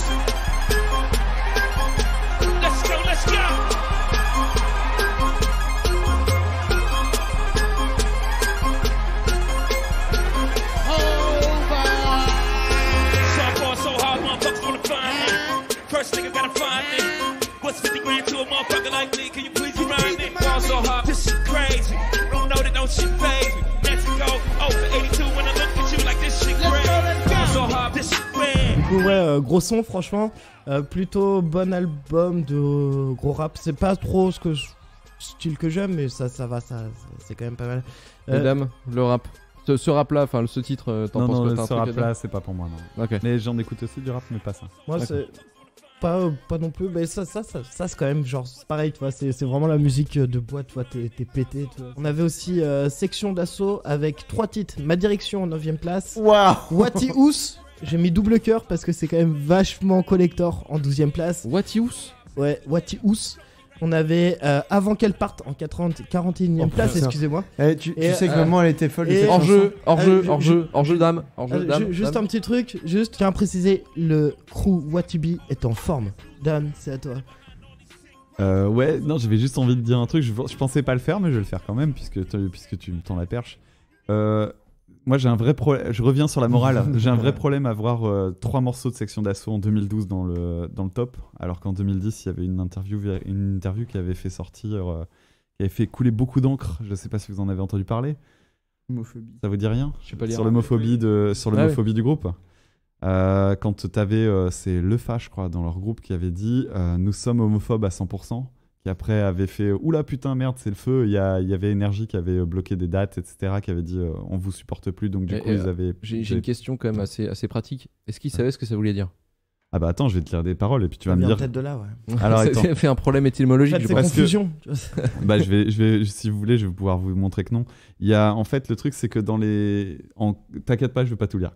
Du coup, ouais, gros son, franchement. Plutôt bon album de gros rap. C'est pas trop style que j'aime, mais ça va, c'est quand même pas mal. Mesdames, le rap. Ce rap-là, enfin ce titre, t'en penses quoi? Ce rap-là, c'est pas pour moi, non. Okay. Mais j'en écoute aussi du rap, mais pas ça. Moi, c'est pas non plus, mais ça c'est quand même genre c'est pareil, tu vois, c'est vraiment la musique de boîte, tu vois, t'es pété, tu vois. On avait aussi Section d'Assaut avec 3 titres. Ma Direction en 9ème place. Waouh. Wati Ous, j'ai mis double cœur parce que c'est quand même vachement collector en 12ème place. Wati Ous. Ouais, Wati Ous. On avait Avant qu'elle parte en 41ème place, excusez-moi. Tu sais que maman elle était folle de cette hors jeu dame. Juste un petit truc, je tiens à préciser, le crew Watibi est en forme. Dan, c'est à toi. Ouais, non, j'avais juste envie de dire un truc, je pensais pas le faire, mais je vais le faire quand même, puisque tu me tends la perche. Moi j'ai un vrai problème, je reviens sur la morale, j'ai un vrai problème à voir 3 morceaux de Section d'Assaut en 2012 dans le top, alors qu'en 2010 il y avait une interview qui avait fait sortir, qui avait fait couler beaucoup d'encre, je sais pas si vous en avez entendu parler. Homophobie. Ça vous dit rien? Je sais pas lire. Sur l'homophobie du groupe. Quand t'avais, c'est Lefa je crois, dans leur groupe qui avait dit nous sommes homophobes à 100%. Qui après avait fait oula putain merde c'est le feu, il y avait Énergie qui avait bloqué des dates etc, qui avait dit on vous supporte plus, donc du coup ils avaient... J'ai une question quand même assez pratique, est-ce qu'ils savaient ce que ça voulait dire? Ah bah attends, je vais te lire des paroles et puis tu vas me dire... peut-être de là, ouais. Alors ça fait un problème étymologique, je pense. Confusion. Bah je vais, si vous voulez, je vais pouvoir vous montrer que non. Il y a, en fait, le truc c'est que dans les... T'inquiète pas, je vais pas tout lire.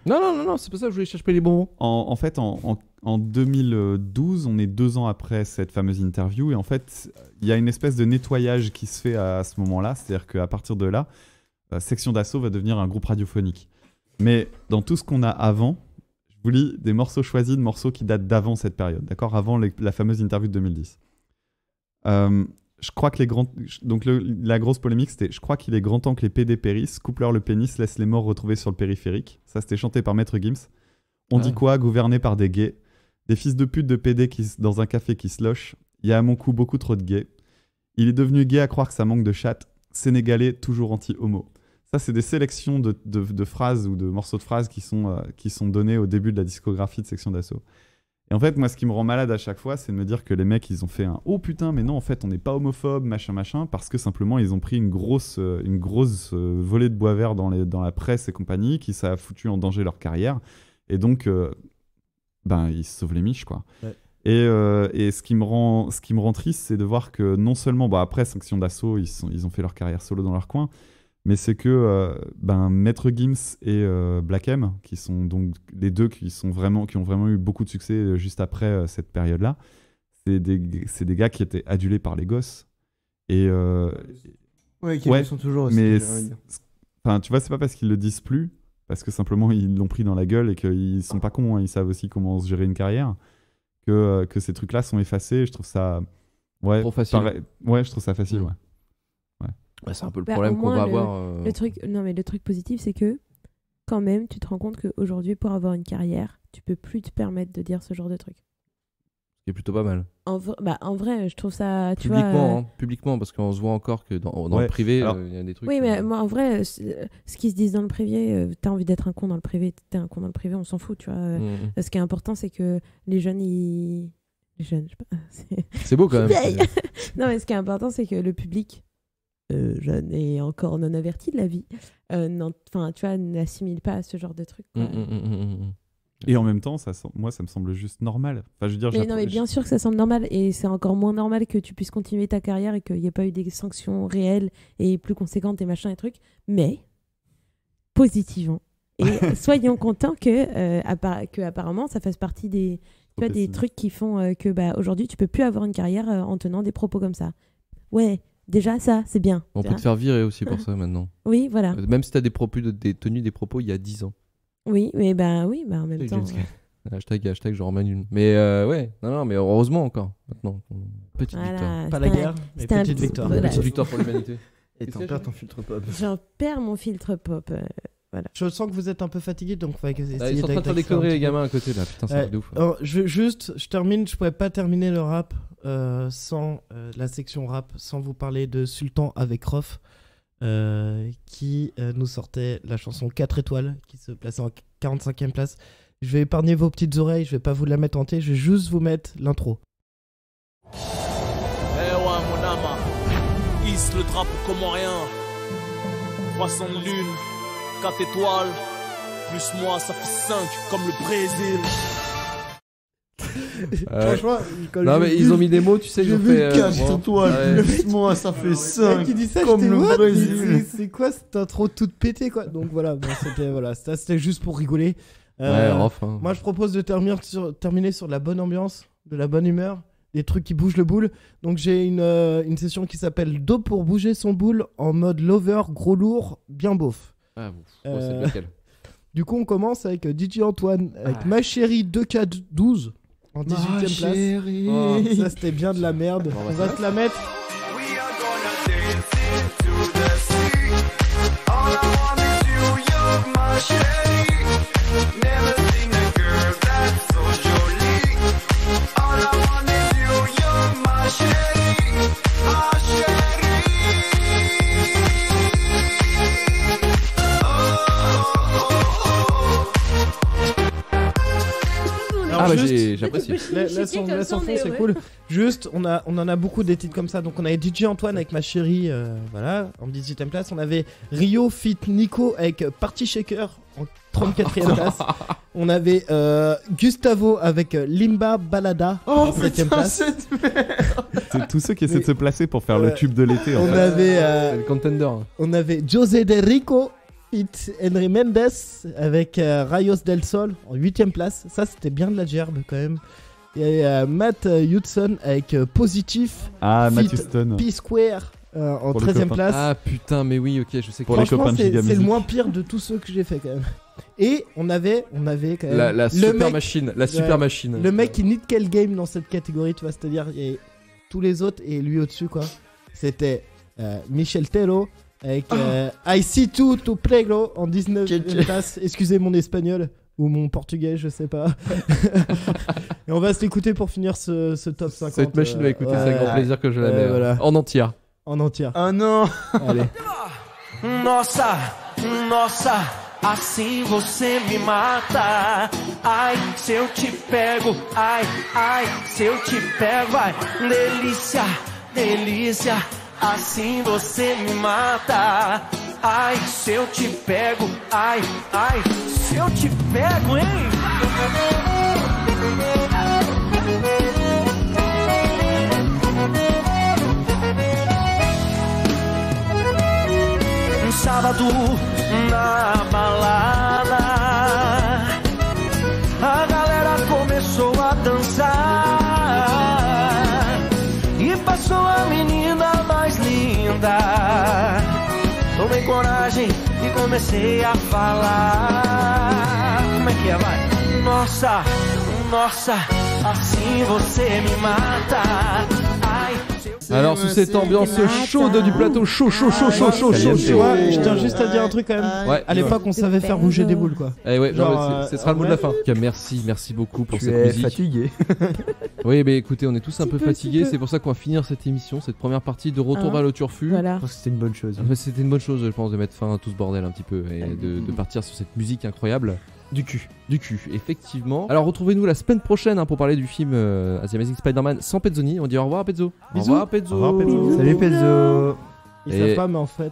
non, c'est pas ça, je voulais chercher les bonbons. En fait, en 2012, on est 2 ans après cette fameuse interview, et en fait, il y a une espèce de nettoyage qui se fait à ce moment-là, c'est-à-dire qu'à partir de là, Section d'Assaut va devenir un groupe radiophonique. Mais dans tout ce qu'on a avant, je vous lis des morceaux choisis de morceaux qui datent d'avant cette période, d'accord, avant la fameuse interview de 2010. Je crois que la grosse polémique, c'était « Je crois qu'il est grand temps que les PD périssent, coupe-leur le pénis, laisse les morts retrouvés sur le périphérique ». Ça, c'était chanté par Maître Gims. On dit quoi? Gouverné par des gays. Des fils de pute de PD dans un café qui se lochent. Il y a à mon cou beaucoup trop de gays. Il est devenu gay à croire que ça manque de chatte. Sénégalais, toujours anti-homo. Ça, c'est des sélections de phrases ou de morceaux de phrases qui sont donnés au début de la discographie de Section d'Assaut. Et en fait, moi, ce qui me rend malade à chaque fois, c'est de me dire que les mecs, ils ont fait un « Oh putain, mais non, en fait, on n'est pas homophobe, machin, parce que simplement, ils ont pris une grosse volée de bois vert dans la presse et compagnie, qui ça a foutu en danger leur carrière. Et donc, ils se sauvent les miches, quoi. Ouais. Et ce qui me rend triste, c'est de voir que non seulement, après Sanction d'Assaut, ils ont fait leur carrière solo dans leur coin, mais c'est que Maître Gims et Black M, qui sont donc les deux qui ont vraiment eu beaucoup de succès juste après cette période-là, c'est des gars qui étaient adulés par les gosses. Et qui le sont toujours aussi. Mais tu vois, c'est pas parce qu'ils le disent plus, parce que simplement ils l'ont pris dans la gueule et qu'ils sont pas cons, hein, ils savent aussi comment se gérer une carrière, que ces trucs-là sont effacés. Je trouve ça trop facile. Je trouve ça facile, ouais. Ouais, c'est un peu le problème qu'on va avoir. Le truc positif, c'est que quand même, tu te rends compte qu'aujourd'hui, pour avoir une carrière, tu peux plus te permettre de dire ce genre de truc. Ce qui est plutôt pas mal. En vrai, je trouve ça. Publiquement, parce qu'on se voit encore que dans le privé, il y a des trucs. Oui, mais moi, en vrai, ce qui se dit dans le privé, t'as envie d'être un con dans le privé, t'es un con dans le privé, on s'en fout, tu vois. Ce qui est important, c'est que les jeunes, Les jeunes, je sais pas. C'est beau quand même. Non, mais ce qui est important, c'est que le public. Jeune et encore non averti de la vie, tu vois, n'assimile pas à ce genre de truc. Et en même temps, moi, ça me semble juste normal. Enfin, je veux dire, mais bien sûr que ça semble normal, et c'est encore moins normal que tu puisses continuer ta carrière et qu'il n'y ait pas eu des sanctions réelles et plus conséquentes et machin et trucs. Mais positivement, et soyons contents que apparemment ça fasse partie des trucs qui font que aujourd'hui tu peux plus avoir une carrière en tenant des propos comme ça. Ouais. Déjà, ça, c'est bien. On peut te faire virer aussi pour ça maintenant. Oui, voilà. Même si t'as tenu des propos il y a 10 ans. Oui, mais en même temps. Hashtag je remène une. Mais mais heureusement encore maintenant. Petite victoire. Pas la guerre, mais petite victoire. Petite victoire pour l'humanité. Et t'en perds ton filtre pop. J'en perds mon filtre pop. Voilà. Je sens que vous êtes un peu fatigué, donc on va essayer ils sont en train de faire des conneries, les gamins à côté là. Putain, c'est de ouf. Alors, je termine. Je pourrais pas terminer le rap sans la section rap, sans vous parler de Sultan avec Rof, qui nous sortait la chanson 4 étoiles, qui se plaçait en 45e place. Je vais épargner vos petites oreilles, je vais pas vous la mettre en tête, je vais juste vous mettre l'intro. Eh ouais, mon âme, hisse le drapeau comme rien. Croissant de lune, 4 étoiles, plus moi, ça fait 5, comme le Brésil. Franchement, non, mais ils ont mis des mots, tu sais, ils ont fait. 4 étoiles, plus moi, ça fait 5, qui dit ça, comme le Brésil. C'est quoi cette intro toute pétée, quoi. Donc voilà, c'était juste pour rigoler. Moi, je propose de terminer sur de la bonne ambiance, de la bonne humeur, des trucs qui bougent le boule. Donc j'ai une session qui s'appelle Do pour bouger son boule en mode lover, gros lourd, bien beauf. Ah, c'est lequel? Du coup, on commence avec DJ Antoine, avec Ma Chérie 2K12 en 18ème place. Ça, c'était bien de la merde. On va se la mettre. J'apprécie. Laisse en fond, c'est cool. Juste, on en a beaucoup des titres comme ça. Donc on avait DJ Antoine avec Ma Chérie, voilà, en 18ème place. On avait Rio Fit Nico avec Party Shaker en 34ème place. On avait Gustavo avec Limba Balada en 7ème place. C'est tous ceux qui essaient de se placer pour faire le tube de l'été. On avait le contender. On avait José de Rico It Henry Mendes avec Rayos del Sol en 8ème place. Ça, c'était bien de la gerbe quand même. Et Matt Hudson avec Positif. Matt Hudson. P-Square en 13ème place. Ah putain, mais oui, ok, je sais que pour les copains de Giga c'est le moins pire de tous ceux que j'ai fait quand même. Et on avait quand même la super machine. Le mec qui nickel game dans cette catégorie, tu vois, c'est-à-dire tous les autres et lui au-dessus, quoi. C'était Michel Tello avec I See Tu to Prego en 19ème place. Excusez mon espagnol ou mon portugais, je sais pas. Et on va se l'écouter pour finir ce top 50. Cette machine va écouter, c'est avec grand plaisir que je la mets voilà. En entière. En entière. Ah non. Allez. Nossa, assim você me mata. Ai, se eu te pego, ai, se eu te pego, vai. Delícia, delícia, assim você me mata. Ai, se eu te pego, ai, se eu te pego, hein? Um sábado na balada, a galera começou a dançar e passou a menina mais linda. Tomei coragem e comecei a falar. Como é que é, vai? Nossa, nossa, assim você me mata. Ai. Alors sous cette ambiance chaude du plateau, chaud. Je tiens juste à dire un truc quand même. Ouais, à l'époque, on savait faire bouger des boules, quoi. Eh ouais, Genre, non, ce sera le mot de la fin. Merci beaucoup pour cette musique. Fatigué. Oui, mais écoutez, on est tous un peu fatigués. C'est pour ça qu'on va finir cette émission, cette première partie de Retour vers le Turfu. Voilà. Je pense que c'était une bonne chose. C'était une bonne chose, je pense, de mettre fin à tout ce bordel un petit peu et de partir sur cette musique incroyable. Du cul, effectivement. Alors retrouvez-nous la semaine prochaine pour parler du film The Amazing Spider-Man sans Pezoni. On dit au revoir à Pezzo. Bisous. Au revoir Pezzo. Salut Pezzo. Ils savent pas, mais en fait,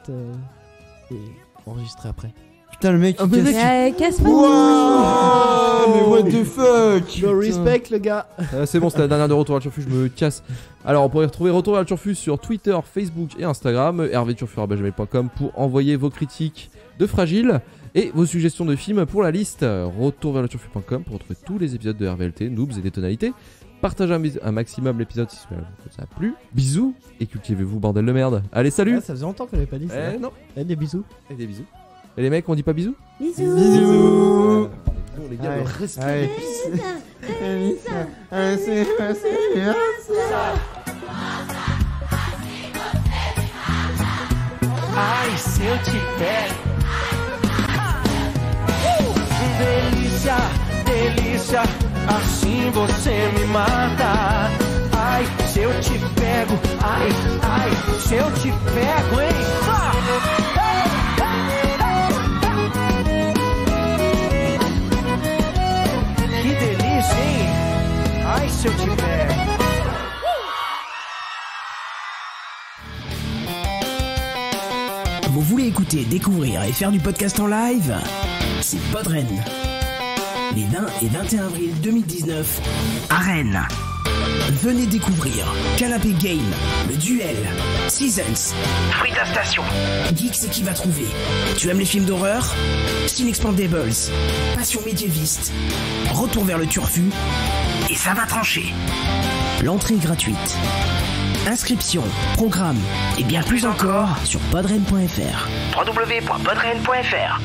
c'est enregistré après. Putain, le mec, casse pas. Mais what the fuck. No respect, le gars. C'est bon, c'était la dernière de Retour à la Turfu, je me casse. Alors on pourrait retrouver Retour à la Turfu sur Twitter, Facebook et Instagram, hervéturfu@gmail.com pour envoyer vos critiques de Fragile et vos suggestions de films pour la liste. Retour vers le turfu.com pour retrouver tous les épisodes de RVLT, Noobs et des tonalités. Partagez un maximum l'épisode si ça a plu. Bisous et cultivez-vous, bordel de merde. Allez, salut. Ça faisait longtemps qu'on avait pas dit ça. Non. Des bisous. Et des bisous. Et les mecs, on dit pas bisous? Bisous. Les gars, respect. Ai, se eu te pego. Delícia, delícia, assim você me mata. Ai, se eu te pego, ai, se eu te pego, hein? Que delícia, hein? Ai, se eu te pego. Vous voulez écouter, découvrir et faire du podcast en live? C'est Podren. Les 20 et 21 avril 2019 à Rennes. Venez découvrir Canapé Game, Le Duel, Seasons, Frita Station, Geeks et qui va trouver. Tu aimes les films d'horreur? Cinexpandables, Passion médiéviste, Retour vers le Turfu et ça va trancher. L'entrée est gratuite. Inscription, programme et bien plus encore sur podren.fr. www.podren.fr